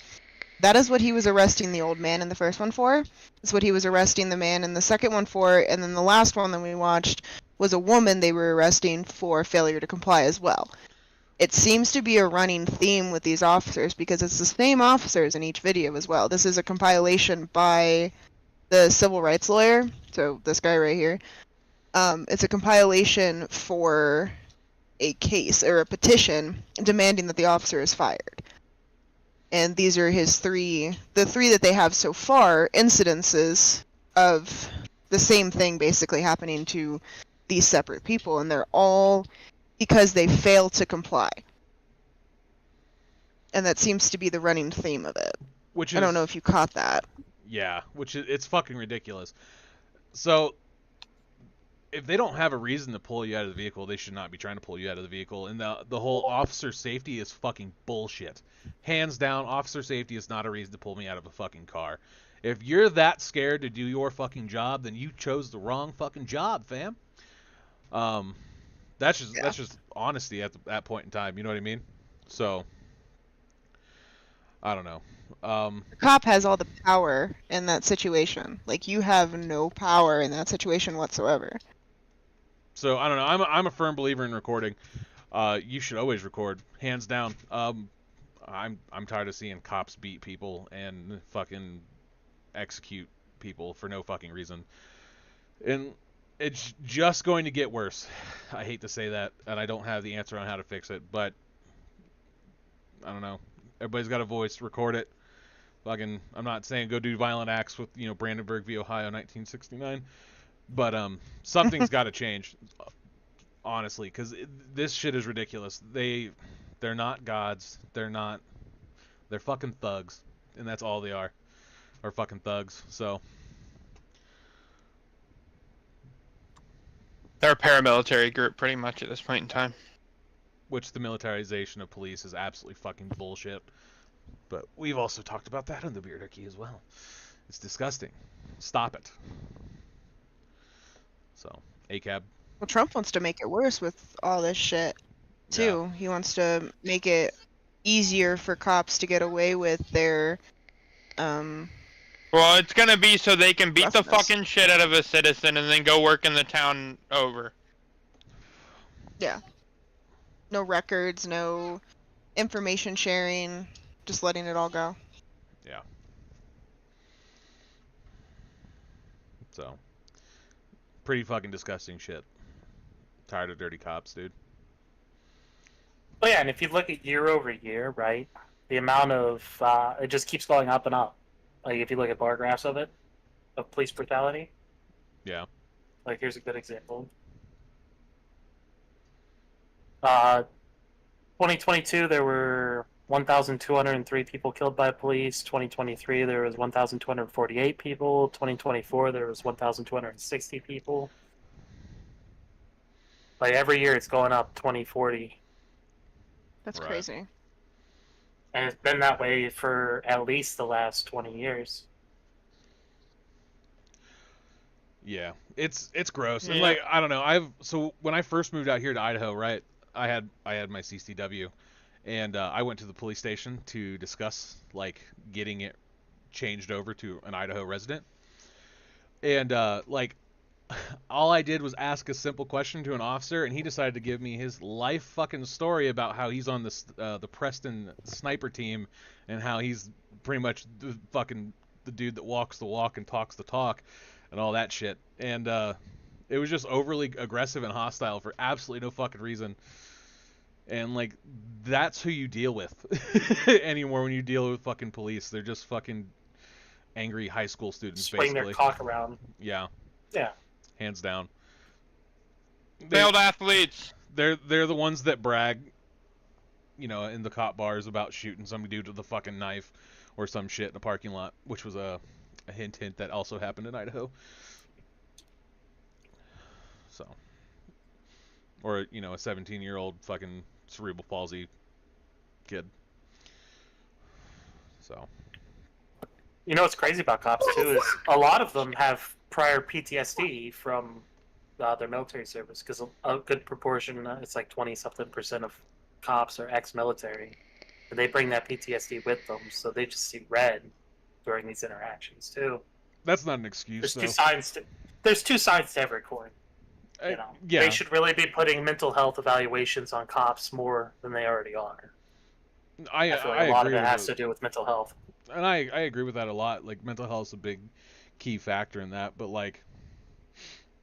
That is what he was arresting the old man in the first one for. It's what he was arresting the man in the second one for, and then the last one that we watched was a woman they were arresting for failure to comply as well. It seems to be a running theme with these officers because it's the same officers in each video as well. This is a compilation by the civil rights lawyer, so this guy right here. It's a compilation for a case or a petition demanding that the officer is fired. And these are the 3 that they have so far, incidences of the same thing basically happening to these separate people, and they're all because they fail to comply. And that seems to be the running theme of it. I don't know if you caught that. Yeah, it's fucking ridiculous. So, if they don't have a reason to pull you out of the vehicle, they should not be trying to pull you out of the vehicle. And the whole officer safety is fucking bullshit. Hands down, officer safety is not a reason to pull me out of a fucking car. If you're that scared to do your fucking job, then you chose the wrong fucking job, fam. That's just honesty at that point in time. You know what I mean? So, I don't know. The cop has all the power in that situation. Like, you have no power in that situation whatsoever. So I don't know. I'm a firm believer in recording. You should always record, hands down. I'm tired of seeing cops beat people and fucking execute people for no fucking reason. And it's just going to get worse. I hate to say that, and I don't have the answer on how to fix it, but I don't know. Everybody's got a voice. Record it. Fucking, I'm not saying go do violent acts with, Brandenburg v. Ohio, 1969, but something's got to change, honestly, because this shit is ridiculous. They're not gods. They're fucking thugs, and that's all they are fucking thugs. So They're a paramilitary group, pretty much, at this point in time. Which the militarization of police is absolutely fucking bullshit. But we've also talked about that on the Beardarchy as well. It's disgusting. Stop it. So, ACAB. Well, Trump wants to make it worse with all this shit, too. Yeah. He wants to make it easier for cops to get away with their, Well, it's gonna be so they can beat the fucking shit out of a citizen and then go work in the town over. Yeah. No records, no information sharing, just letting it all go. Yeah. So, pretty fucking disgusting shit. Tired of dirty cops, dude. Oh yeah, and if you look at year over year, right, the amount of, it just keeps going up and up. Like, if you look at bar graphs of it, of police brutality. Yeah. Like, here's a good example. 2022, there were 1,203 people killed by police. 2023, there was 1,248 people. 2024, there was 1,260 people. Like, every year it's going up 20, 40. That's crazy. And it's been that way for at least the last 20 years. Yeah, it's gross. Yeah. And like, I don't know. So when I first moved out here to Idaho, right, I had my CCW, and I went to the police station to discuss like getting it changed over to an Idaho resident. And like, all I did was ask a simple question to an officer, and he decided to give me his life fucking story about how he's on the Preston sniper team, and how he's pretty much the dude that walks the walk and talks the talk, and all that shit. And it was just overly aggressive and hostile for absolutely no fucking reason. And like, that's who you deal with anymore when you deal with fucking police. They're just fucking angry high school students, swing basically. their cock around. Yeah, Yeah. hands down. Failed athletes. They're the ones that brag, you know, in the cop bars about shooting some dude with a fucking knife or some shit in a parking lot, which was a hint that also happened in Idaho. So, or you know, a 17-year-old fucking cerebral palsy kid. So, You know what's crazy about cops too is a lot of them have prior PTSD from their military service, because a good proportion, it's like 20-something% of cops are ex-military, and they bring that PTSD with them, so they just see red during these interactions too. that's not an excuse, There's though. there's two sides to every coin. You know, Yeah, they should really be putting mental health evaluations on cops more than they already are. I feel like a lot of agree it with has to do with mental health. and I agree with that a lot. Like, mental health is a big key factor in that, but like,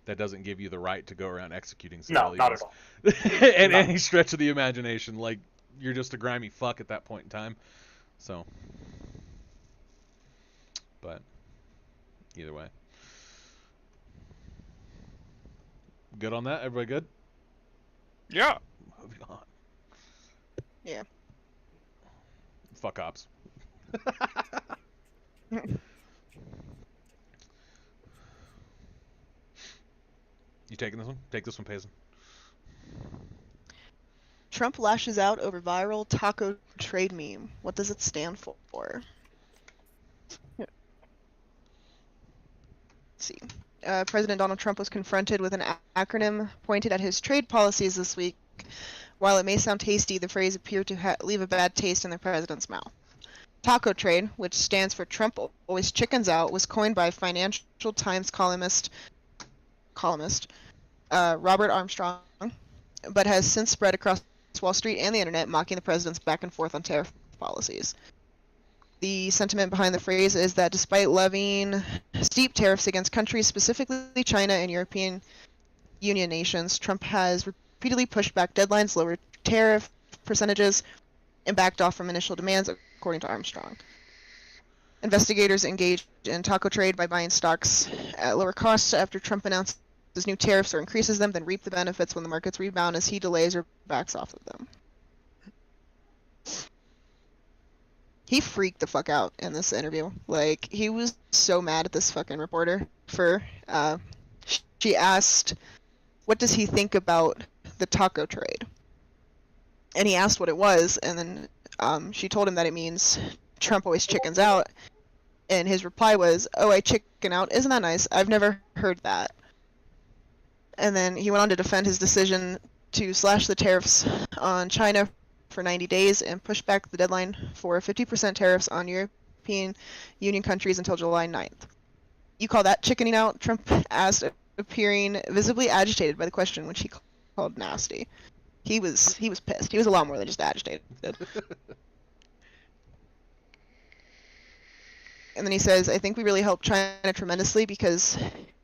that doesn't give you the right to go around executing No, civilians. not at all. And No. any stretch of the imagination, like, you're just a grimy fuck at that point in time. So, but either way, good on that. Everybody good? Yeah. Moving on. Yeah. Fuck ops. You taking this one? Take this one, Payson. Trump lashes out over viral taco trade meme. What does it stand for? Let's see. President Donald Trump was confronted with an acronym pointed at his trade policies this week. While it may sound tasty, the phrase appeared to leave a bad taste in the president's mouth. Taco trade, which stands for Trump always chickens out, was coined by Financial Times columnist Robert Armstrong, but has since spread across Wall Street and the internet, mocking the president's back and forth on tariff policies. The sentiment behind the phrase is that despite levying steep tariffs against countries, specifically China and European Union nations, Trump has repeatedly pushed back deadlines, lowered tariff percentages, and backed off from initial demands, according to Armstrong. Investigators engaged in taco trade by buying stocks at lower costs after Trump announced his new tariffs or increases them, then reap the benefits when the markets rebound as he delays or backs off of them. He freaked the fuck out in this interview. Like, he was so mad at this fucking reporter for, she asked, what does he think about the taco trade? And he asked what it was, and then she told him that it means Trump always chickens out. And his reply was, oh, I chicken out? Isn't that nice? I've never heard that. And then he went on to defend his decision to slash the tariffs on China for 90 days and push back the deadline for 50% tariffs on European Union countries until July 9th. You call that chickening out? Trump asked, appearing visibly agitated by the question, which he called nasty. He was pissed. He was a lot more than just agitated. And then he says, I think we really helped China tremendously because,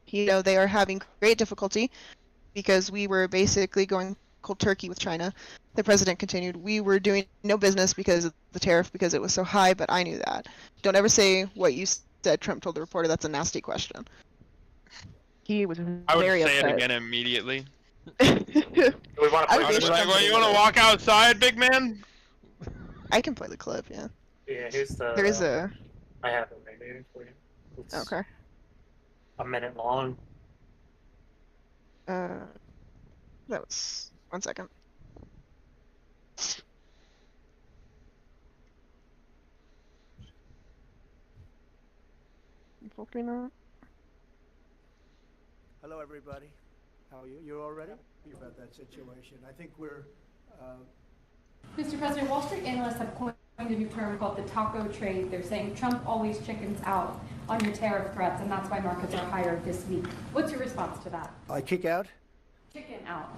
you know, they are having great difficulty because we were basically going cold turkey with China. The president continued, we were doing no business because of the tariff because it was so high, but I knew that. Don't ever say what you said, Trump told the reporter. That's a nasty question. He was I would very say upset. it again immediately. We want to I play would I'd be be like, well, you ashamed. want to walk outside, big man? I can play the clip, yeah. Yeah, here's the. There is a... I have it right here for you. It's Okay. a minute long. That was... 1 second. Hello, everybody. How are you? You all ready? About that situation. I think we're... Mr. President, Wall Street analysts have coined a new term called the taco trade. They're saying Trump always chickens out on your tariff threats, and that's why markets are higher this week. What's your response to that? I kick out? Chicken out.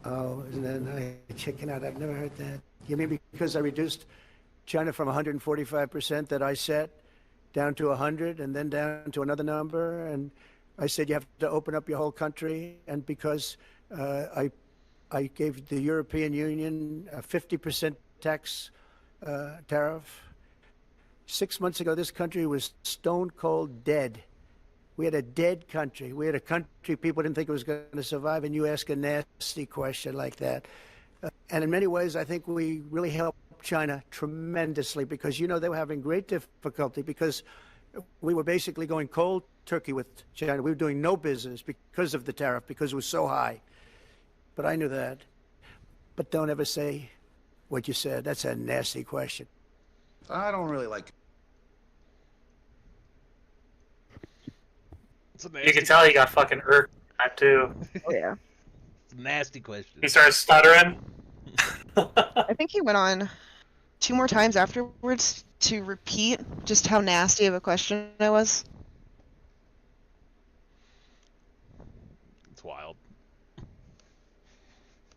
Oh, isn't that nice? Chicken out. I've never heard that. You mean because I reduced China from 145% that I set down to 100 and then down to another number, and I said you have to open up your whole country, and because I gave the European Union a 50% tax tariff, 6 months ago, this country was stone cold dead. We had a dead country. We had a country people didn't think it was going to survive, and you ask a nasty question like that. And in many ways, I think we really helped China tremendously because, you know, they were having great difficulty because we were basically going cold turkey with China. We were doing no business because of the tariff, because it was so high. But I knew that. But don't ever say what you said. That's a nasty question. I don't really like. You can tell he got fucking irked at that too. Oh yeah. It's a nasty question. He started stuttering. I think he went on 2 more times afterwards to repeat just how nasty of a question it was. It's wild.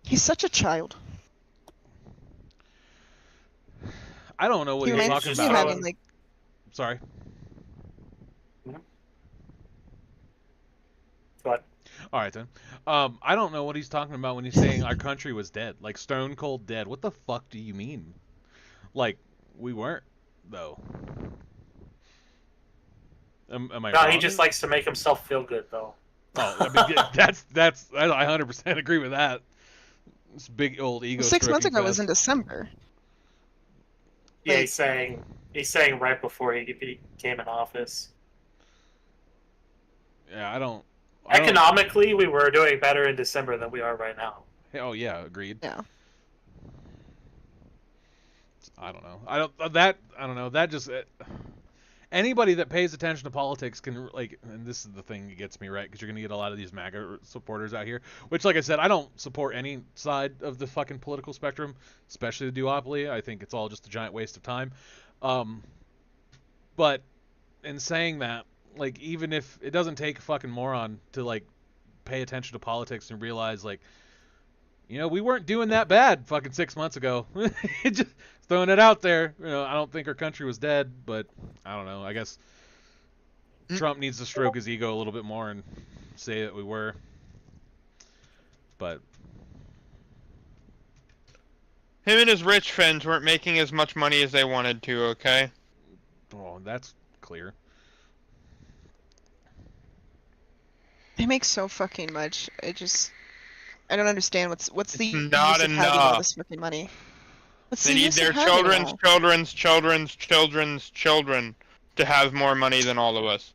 He's such a child. I don't know what He he's reminds talking me of about. having, like, Sorry. What? All right then. I don't know what he's talking about when he's saying our country was dead, like stone cold dead. What the fuck do you mean? Like we weren't, though. Am I No, wrong? he just likes to make himself feel good, though. Oh, I mean, that's I 100% agree with that. This big old ego. 6 months stroking ago was fest. in December. Yeah, Like- he's saying right before he came in office. Yeah, I don't. Economically, we were doing better in December than we are right now. Oh yeah, agreed. Yeah. I don't know. I don't know. That just anybody that pays attention to politics can like, and this is the thing that gets me right because you're gonna get a lot of these MAGA supporters out here. Which, like I said, I don't support any side of the fucking political spectrum, especially the duopoly. I think it's all just a giant waste of time. But in saying that, like, even if it doesn't take a fucking moron to like pay attention to politics and realize like, you know, we weren't doing that bad fucking 6 months ago. Just throwing it out there. You know, I don't think our country was dead, but I don't know. I guess Trump needs to stroke his ego a little bit more and say that we were. But Him and his rich friends weren't making as much money as they wanted to, okay? oh, that's clear. They make so fucking much. I don't understand what's the use not of having all enough. this fucking money. What's They the need use their of having it children's all? children's children's children's children to have more money than all of us.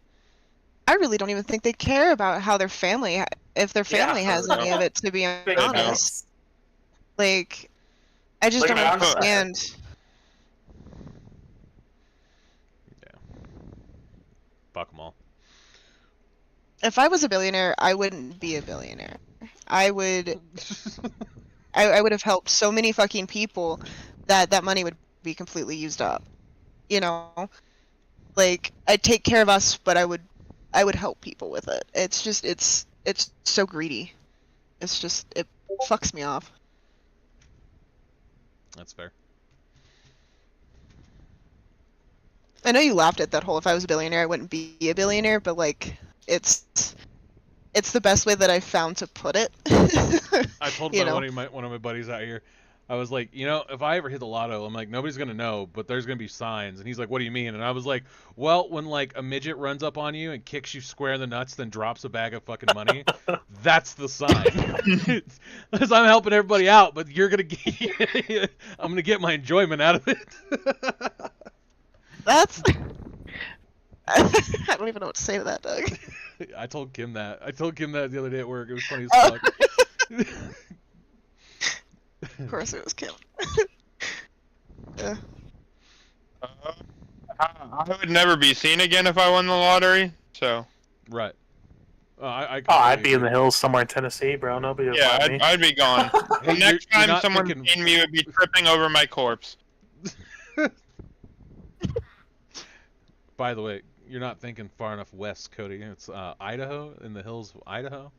I really don't even think they care about how their family, if their family has any of it. To be Big honest, like, I just Look don't at that. understand. Yeah. Fuck them all. If I was a billionaire, I wouldn't be a billionaire. I would have helped so many fucking people that money would be completely used up. You know, like, I'd take care of us, but I would help people with it. It's just it's so greedy. It's just, it fucks me off. That's fair. I know you laughed at that whole if I was a billionaire I wouldn't be a billionaire, but like it's the best way that I found to put it. I told You know? one of my buddies out here, I was like, you know, if I ever hit the lotto, I'm like, nobody's gonna know, but there's gonna be signs. And he's like, what do you mean? And I was like, well, when like a midget runs up on you and kicks you square in the nuts, then drops a bag of fucking money, that's the sign. Because I'm helping everybody out, but you're gonna get, I'm gonna get my enjoyment out of it. That's I don't even know what to say to that, Doug. I told Kim that. I told Kim that the other day at work. It was funny as fuck. Of course it was Kim. Yeah. I would never be seen again if I won the lottery. So Right. I'd be in the hills somewhere in Tennessee, bro. Nobody would yeah, find me. I'd be gone. Hey, The next you're time not someone thinking- seen me would be tripping over my corpse. By the way, you're not thinking far enough west, Cody. It's Idaho, in the hills of Idaho.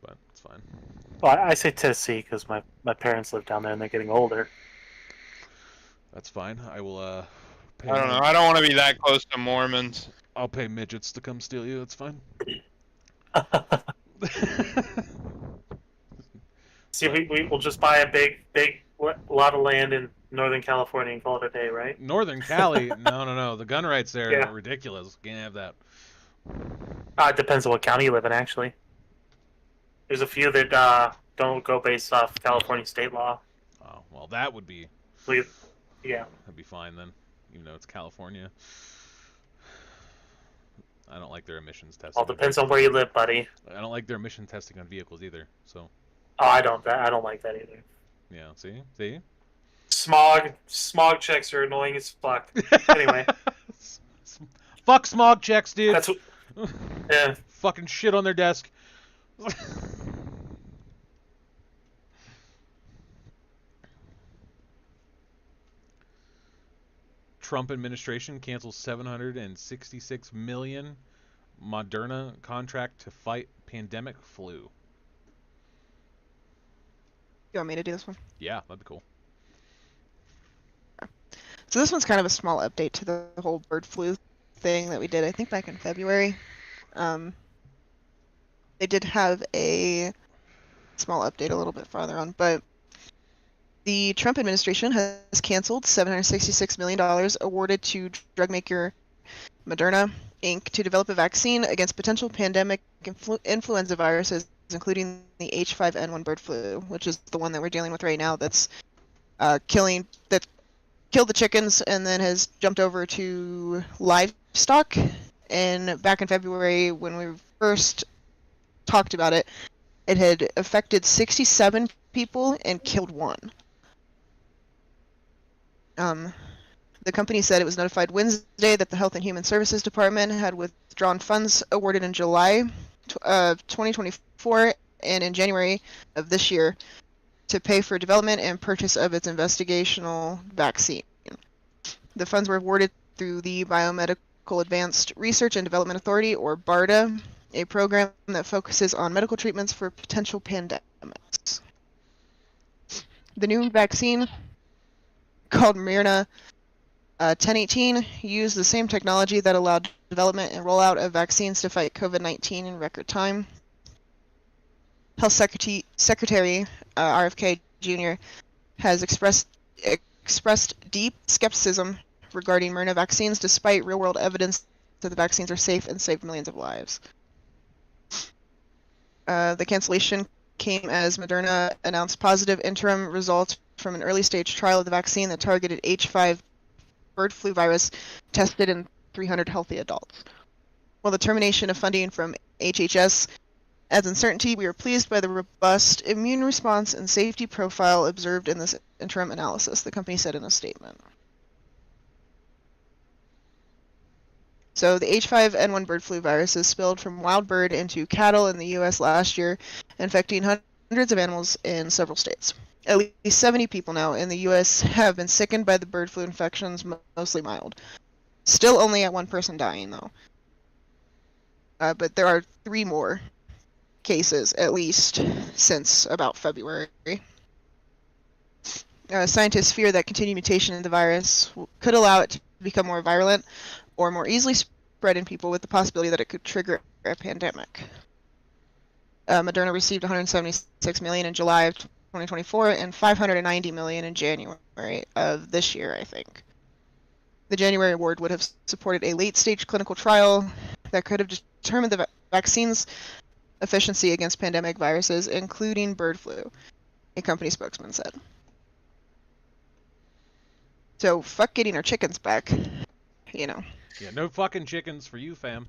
But it's fine. Well, I say Tennessee because my parents live down there and they're getting older. That's fine. I will pay I don't know. I don't want to be that close to Mormons. I'll pay midgets to come steal you. That's fine. See, we'll just buy a big lot of land in Northern California and call it a day, right? Northern Cali, no. The gun rights there Yeah. are ridiculous. Can't have that. It depends on what county you live in, actually. There's a few that don't go based off California state law. Oh, well, that would be... Yeah. That'd be fine then, even though it's California. I don't like their emissions testing. All depends on where you live, buddy. I don't like their emission testing on vehicles either. So. Oh, I don't like that either. Yeah. See. Smog checks are annoying as fuck. Anyway. Fuck smog checks, dude. That's what. Yeah. Fucking shit on their desk. Trump administration cancels $766 million Moderna contract to fight pandemic flu. You want me to do this one? Yeah, that'd be cool. So this one's kind of a small update to the whole bird flu thing that we did, I think, back in February. They did have a small update a little bit farther on, but the Trump administration has canceled $766 million awarded to drug maker Moderna, Inc. to develop a vaccine against potential pandemic influenza viruses, including the H5N1 bird flu, which is the one that we're dealing with right now that's killed the chickens and then has jumped over to livestock. And back in February, when we first talked about it, it had affected 67 people and killed one. The company said it was notified Wednesday that the Health and Human Services Department had withdrawn funds awarded in July 2024 and in January of this year to pay for development and purchase of its investigational vaccine. The funds were awarded through the Biomedical Advanced Research and Development Authority, or BARDA, a program that focuses on medical treatments for potential pandemics. The new vaccine, called Moderna 1018, used the same technology that allowed development and rollout of vaccines to fight COVID-19 in record time. Health Secretary RFK Jr. has expressed deep skepticism regarding Moderna vaccines, despite real-world evidence that the vaccines are safe and save millions of lives. The cancellation came as Moderna announced positive interim results from an early-stage trial of the vaccine that targeted H5 bird flu virus tested in 300 healthy adults. While the termination of funding from HHS adds uncertainty, we are pleased by the robust immune response and safety profile observed in this interim analysis, the company said in a statement. So the H5N1 bird flu virus is spilled from wild bird into cattle in the U.S. last year, infecting hundreds of animals in several states. At least 70 people now in the U.S. have been sickened by the bird flu infections, mostly mild. Still only at one person dying, though. But there are 3 more cases, at least, since about February. Scientists fear that continued mutation in the virus could allow it to become more virulent or more easily spread in people, with the possibility that it could trigger a pandemic. Moderna received $176 million in July of 2024 and $590 million in January of this year, I think. The January award would have supported a late-stage clinical trial that could have determined the vaccine's efficiency against pandemic viruses, including bird flu, a company spokesman said. So, fuck getting our chickens back, you know. Yeah, no fucking chickens for you, fam.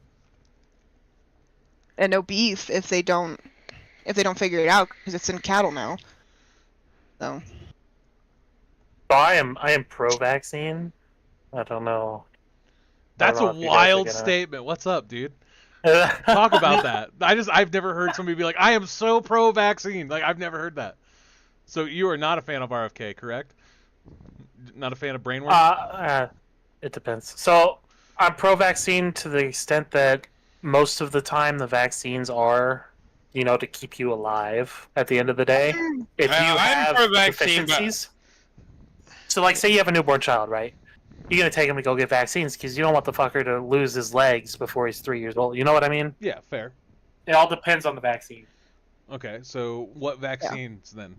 And no beef if they don't figure it out, because it's in cattle now. So. I am pro-vaccine. I don't know. That's a wild statement. What's up, dude? Talk about that. I've never heard somebody be like, I am so pro-vaccine. Like, I've never heard that. So you are not a fan of RFK, correct? Not a fan of brainworm? It depends. So I'm pro-vaccine to the extent that most of the time the vaccines are, to keep you alive at the end of the day. If you have deficiencies. So, like, say you have a newborn child, right? You're going to take him to go get vaccines because you don't want the fucker to lose his legs before he's 3 years old. You know what I mean? Yeah, fair. It all depends on the vaccine. Okay, so what vaccines then?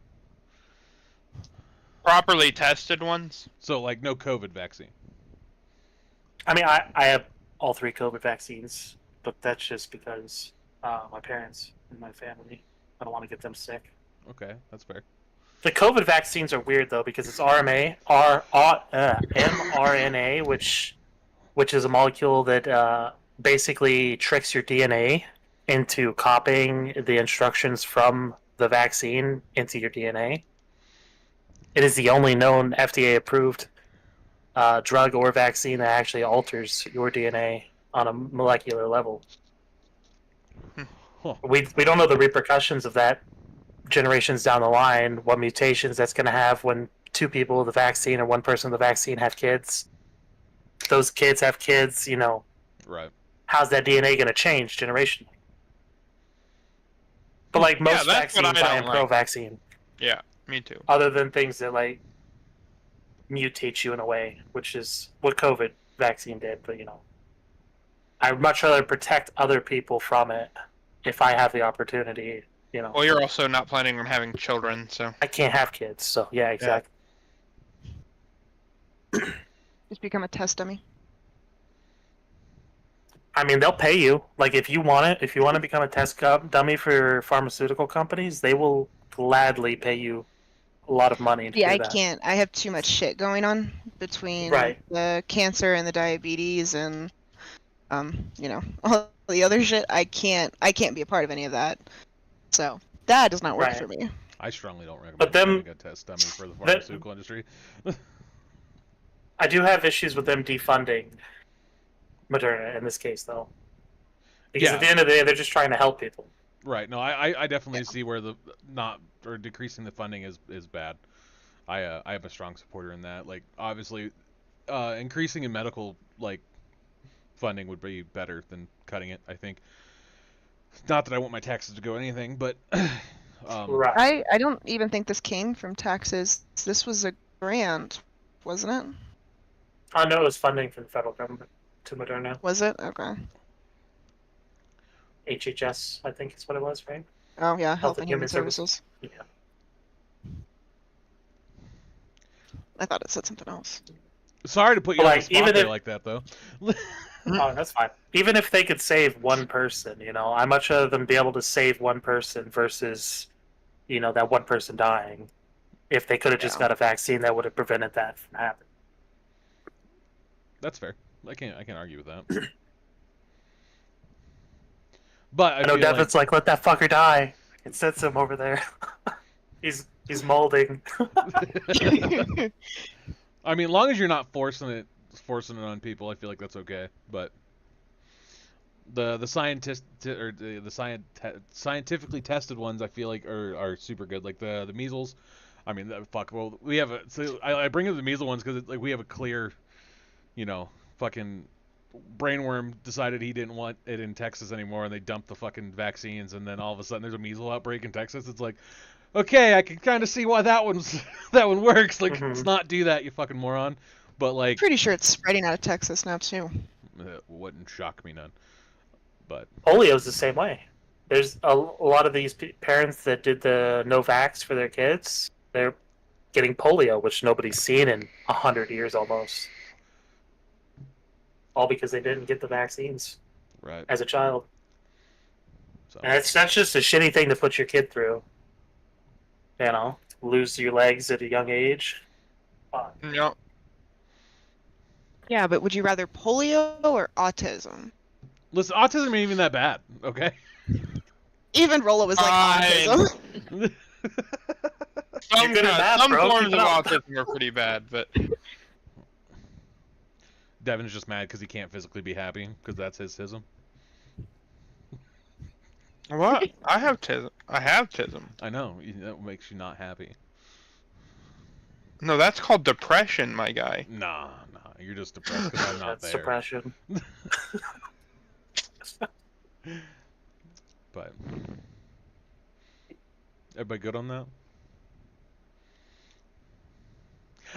properly tested ones. So like no COVID vaccine. I mean, I have all 3 COVID vaccines, but that's just because my parents and my family. I don't want to get them sick. Okay, that's fair. The COVID vaccines are weird though because it's mRNA, which is a molecule that basically tricks your DNA into copying the instructions from the vaccine into your DNA. It is the only known FDA-approved drug or vaccine that actually alters your DNA on a molecular level. Huh. We don't know the repercussions of that generations down the line, what mutations that's going to have when 2 people with the vaccine or 1 person with the vaccine have kids. Those kids have kids, Right. how's that DNA going to change generationally? But like most that's what vaccines, I I am don't pro like. vaccine. Yeah, me too. Other than things that like mutate you in a way, which is what COVID vaccine did. But I'd much rather protect other people from it if I have the opportunity. Well, you're also not planning on having children, so. I can't have kids, so yeah, exactly. Just become a test dummy. I mean, they'll pay you. Like, if you want it, if you want to become a test dummy for pharmaceutical companies, they will gladly pay you a lot of money to Yeah, do I that. can't. I have too much shit going on between Right. the cancer and the diabetes and all the other shit. I can't be a part of any of that. So that does not work Right. for me. I strongly don't recommend But them- becoming a test dummy for the pharmaceutical industry. I do have issues with them defunding Moderna in this case, though. Because Yeah. at the end of the day, they're just trying to help people. Right. No, I definitely see where the decreasing the funding is bad. I am a strong supporter in that. Like obviously, increasing in medical funding would be better than cutting it. I think. Not that I want my taxes to go anything, but Right. I don't even think this came from taxes. This was a grant, wasn't it? I know it was funding from the federal government to Moderna. Was it? Okay. HHS, I think is what it was, right? Oh yeah, Health and Human Services. Yeah. I thought it said something else. sorry to put you But, on the like, spot even there if- like that though. Oh, that's fine. Even if they could save one person, I'd much rather them be able to save one person versus, that one person dying. If they could have just Yeah. got a vaccine that would have prevented that from happening. That's fair. I can't argue with that. But I know feel Devin's like, let that fucker die. It sets him over there. he's molding. I mean, as long as you're not forcing it on people, I feel like that's okay. But the scientifically tested ones, I feel like are super good. Like the measles. I mean, fuck. Well, we have I bring up the measles ones because we have a clear, fucking brainworm decided he didn't want it in Texas anymore, and they dumped the fucking vaccines, and then all of a sudden there's a measles outbreak in Texas. It's like, okay, I can kind of see why that one works. Like, let's not do that, you fucking moron. But like, Pretty sure it's spreading out of Texas now too. it wouldn't shock me none. But Polio's the same way. There's a lot of these parents that did the no vax for their kids. They're getting polio, which nobody's seen in 100 years almost. All because they didn't get the vaccines right. as a child. So And that's just a shitty thing to put your kid through. Lose your legs at a young age. Fuck. Yep. Yeah, but would you rather polio or autism? listen, autism ain't even that bad, okay? Even Rolla was like Fine. autism. Some, good at math, some bro. forms Keep of it up. autism are pretty bad, but Devin's just mad because he can't physically be happy because that's his tism. what? I have tism. I know that makes you not happy. No, that's called depression, my guy. Nah, you're just depressed because I'm not That's there. depression. But everybody good on that?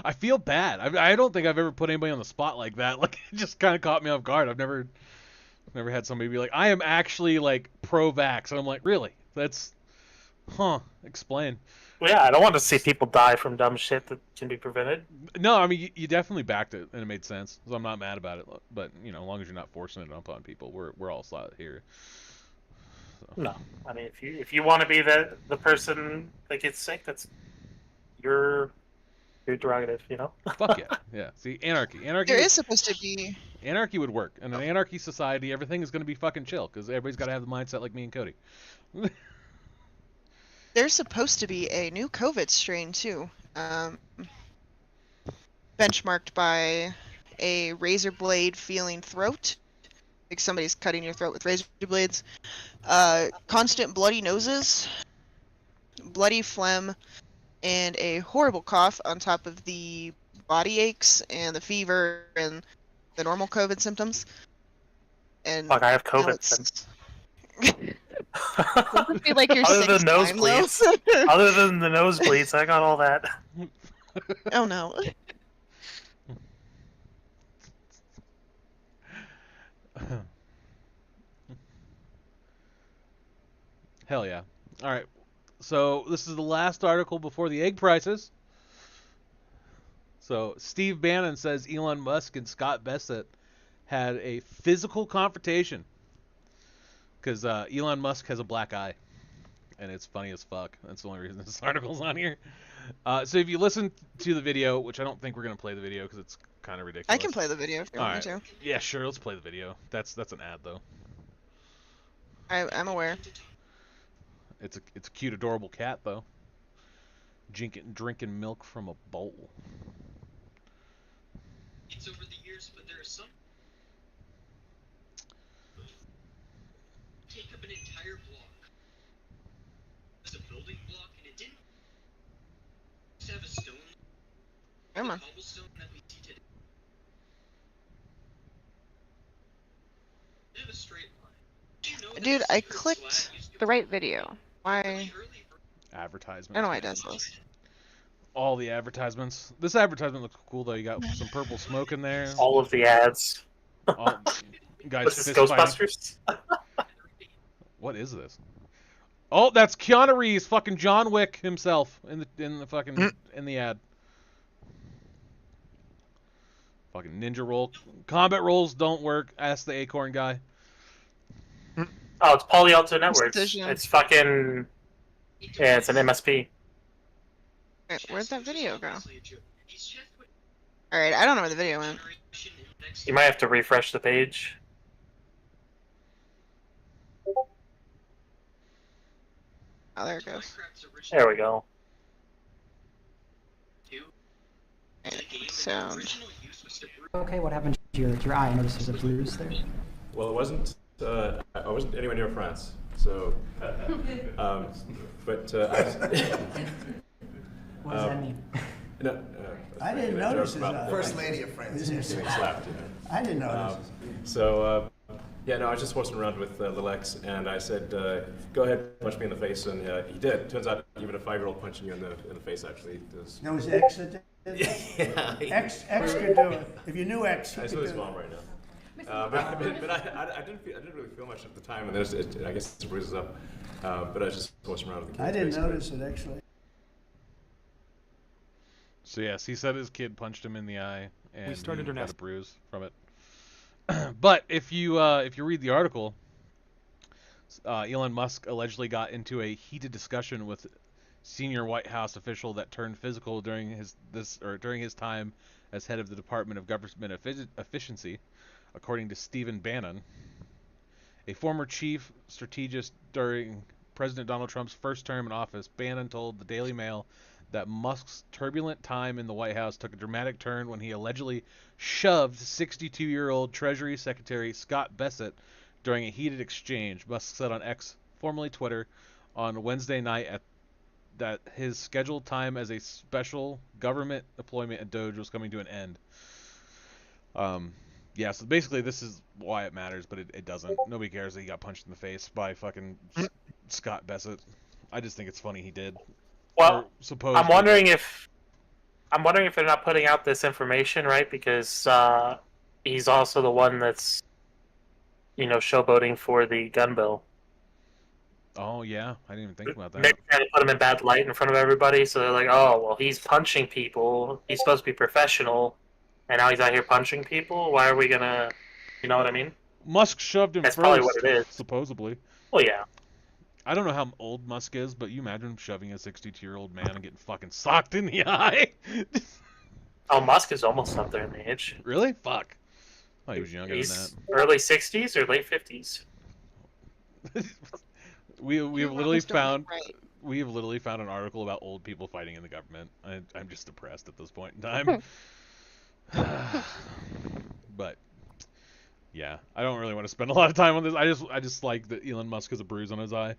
I feel bad. I don't think I've ever put anybody on the spot like that. Like, it just kind of caught me off guard. I've never had somebody be like, I am actually like pro-vax, and I'm like, really? That's, explain. Yeah, I don't want to see people die from dumb shit that can be prevented. No, I mean you definitely backed it and it made sense, so I'm not mad about it. But as long as you're not forcing it upon people, we're all solid here. So. No, I mean if you want to be the person that gets sick, that's your prerogative, Fuck yeah, yeah. See, anarchy. There is supposed to be. Anarchy would work. In an anarchy society, everything is going to be fucking chill because everybody's got to have the mindset like me and Cody. There's supposed to be a new COVID strain too, benchmarked by a razor blade feeling throat, like somebody's cutting your throat with razor blades, constant bloody noses, bloody phlegm, and a horrible cough on top of the body aches and the fever and the normal COVID symptoms. And fuck, I have COVID. Doesn't feel like your Other than sixth time, though. nosebleeds, other than the nosebleeds, I got all that. Oh no. Hell yeah. All right. So this is the last article before the egg prices. So Steve Bannon says Elon Musk and Scott Bessent had a physical confrontation because Elon Musk has a black eye, and it's funny as fuck. That's the only reason this article's on here. So if you listen to the video, which I don't think we're gonna play the video because it's kind of ridiculous. I can play the video if you want me to. Yeah, sure. Let's play the video. That's an ad though. I'm aware. It's a cute, adorable cat though. Drinking milk from a bowl. It's over the years, but there are some take up an entire block. It's a building block, and it didn't just have a stone. Come on. Cobblestone that we see today. They have a straight line. Dude, I clicked the right video. Why? Advertisement. I don't know why it does this. All the advertisements. This advertisement looks cool though. You got some purple smoke in there. All of the ads. Guys, What's this, fist fighting. Ghostbusters? What is this? Oh, that's Keanu Reeves, fucking John Wick himself in the fucking in the ad. Fucking ninja roll. Combat rolls don't work. Ask the Acorn guy. Oh, it's Palo Alto Networks. Precision. It's fucking. Yeah, it's an MSP. Wait, where'd that video go? Alright, I don't know where the video went. You might have to refresh the page. Oh, there it goes. There we go. Sound. Okay, what happened to your eye? I noticed there's a bruise there. Well, it wasn't. I wasn't anywhere near France, so. But. What does that mean? No, I didn't notice his First lady of France. Getting slapped. I didn't notice. Yeah, no, I was just horsing around with Lil X, and I said, "Go ahead, punch me in the face," and he did. Turns out, even a 5-year-old punching you in the face actually does. That was X that did Yeah. X could do it. If you knew X, he I could saw his do mom it. right now. But I didn't really feel much at the time, and I guess it bruises up. But I was just horsing around with the kid. I didn't notice it actually. So yes, he said his kid punched him in the eye and he got a bruise from it. But if you read the article, Elon Musk allegedly got into a heated discussion with senior White House official that turned physical during his time as head of the Department of Government Efficiency, according to Stephen Bannon, a former chief strategist during President Donald Trump's first term in office. Bannon told the Daily Mail that Musk's turbulent time in the White House took a dramatic turn when he allegedly shoved 62-year-old Treasury Secretary Scott Bessent during a heated exchange. Musk said on X, formerly Twitter, on Wednesday night that his scheduled time as a special government deployment at Doge was coming to an end. Yeah, so basically this is why it matters, but it doesn't. Nobody cares that he got punched in the face by fucking Scott Bessent. I just think it's funny he did. Well, I'm wondering if they're not putting out this information, right? Because he's also the one that's, showboating for the gun bill. Oh yeah, I didn't even think about that. Maybe trying to put him in bad light in front of everybody, so they're like, "Oh, well, he's punching people. He's supposed to be professional, and now he's out here punching people. Why are we gonna?" You know what I mean? Musk shoved him That's first, probably what it is. supposedly. Well, yeah. I don't know how old Musk is, but you imagine shoving a 62-year-old man and getting fucking socked in the eye. Oh, Musk is almost up there in age. Really? Fuck. Oh, he was younger He's than early 60s or late 50s. that. we have literally almost don't found know, right. we have literally found an article about old people fighting in the government. I'm just depressed at this point in time. But yeah, I don't really want to spend a lot of time on this. I just like that Elon Musk has a bruise on his eye,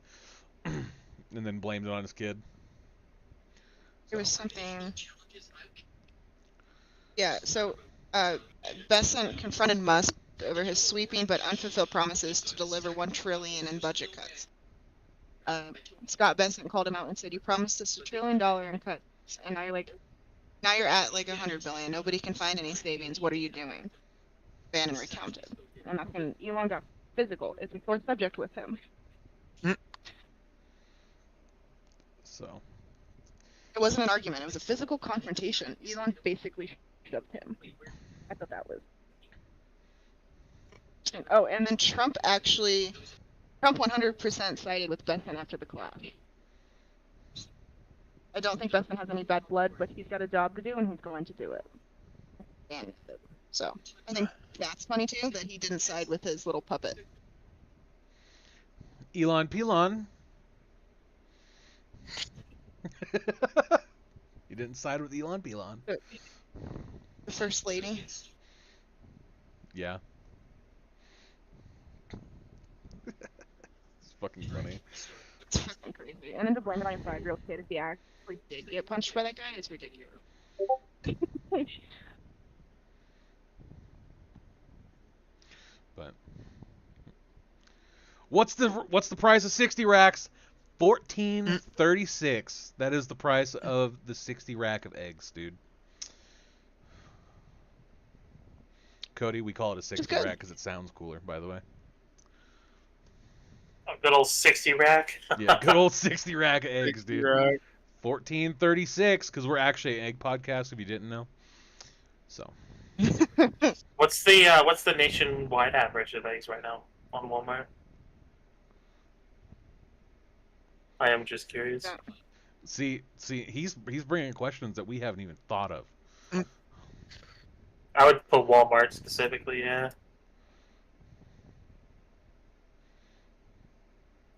and then blamed it on his kid. There was something. Yeah, so Besant confronted Musk over his sweeping but unfulfilled promises to deliver $1 trillion in budget cuts. Scott Besant called him out and said, "You promised us $1 trillion in cuts, and now you're at like $100 billion. Nobody can find any savings. What are you doing?" Bannon recounted, and that's when Elon got physical. It's a sore subject with him. So It wasn't an argument. It was a physical confrontation. Elon basically shoved him. I thought that was. Oh, and then Trump 100% sided with Benson after the clash. I don't think Benson has any bad blood, but he's got a job to do, and he's going to do it. And so I think that's funny too, that he didn't side with his little puppet. Elon Pelon. You didn't side with Elon Pelon. The first lady. Yeah. It's fucking funny. It's fucking crazy. And then to blame it on your 5-year-old kid if he actually did get punched by that guy is ridiculous. But what's the price of 60 racks? $14.36. That is the price of the 60 rack of eggs, dude. Cody, we call it a 60 rack because it sounds cooler, by the way. A good old 60 rack. Yeah, good old 60 rack of eggs, dude. Rack. $14.36 because we're actually an egg podcast. If you didn't know, so. What's the nationwide average of eggs right now on Walmart? I am just curious. See, he's bringing questions that we haven't even thought of. I would put Walmart specifically, yeah.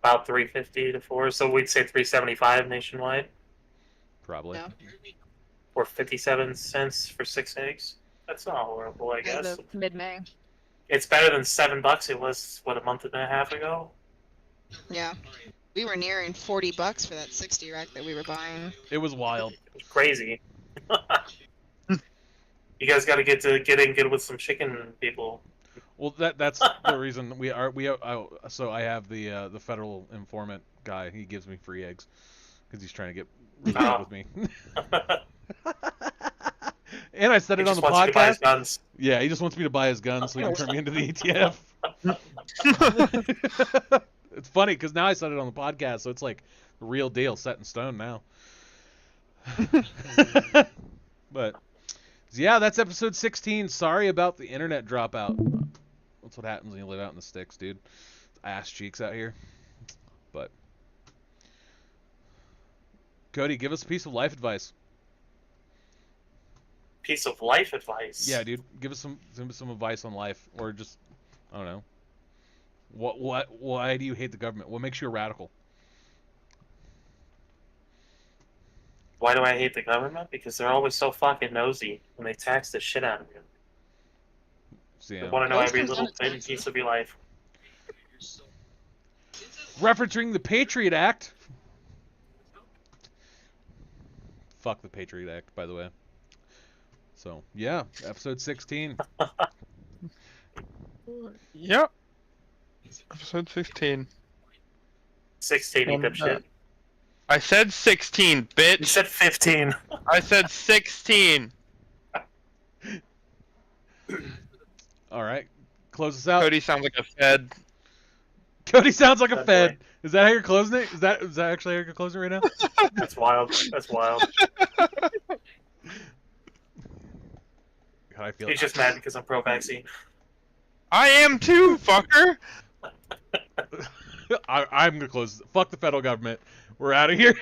About 350 to 4, so we'd say 375 nationwide. Probably. Yeah. Or 57 cents for 6 eggs. That's not horrible, I guess. As of mid-May. It's better than $7 it was, a month and a half ago? Yeah. We were nearing $40 for that 60 rack that we were buying. It was wild. It was crazy. You guys got to get in good with some chicken people. Well, that's the reason so I have the federal informant guy. He gives me free eggs because he's trying to get really good with me. And I said it on the wants you to buy his podcast. guns. Yeah, he just wants me to buy his guns so he can turn me into the ATF. It's funny because now I said it on the podcast, so it's like the real deal, set in stone now. But yeah, that's episode 16. Sorry about the internet dropout. That's what happens when you live out in the sticks, dude. Ass cheeks out here. But Cody, give us a piece of life advice. Piece of life advice. Yeah, dude, give us some advice on life, or just I don't know. Why do you hate the government? What makes you a radical? Why do I hate the government? Because they're always so fucking nosy and they tax the shit out of you. So, They want to know every little tiny piece of your life. Referencing the Patriot Act. Fuck the Patriot Act, by the way. So, yeah, episode 16. Yep. Episode 16. 16, you dipshit. I said 16, bitch. You said 15. I said 16. All right, close us out. Cody sounds like a Fed. Cody sounds like a That Fed. boy. Is that how you're closing it? Is that actually how you're closing it right now? That's wild. That's wild. God, I feel. He's just mad because I'm pro-vaccine. I am too, fucker. I'm gonna close. Fuck the federal government. We're out of here.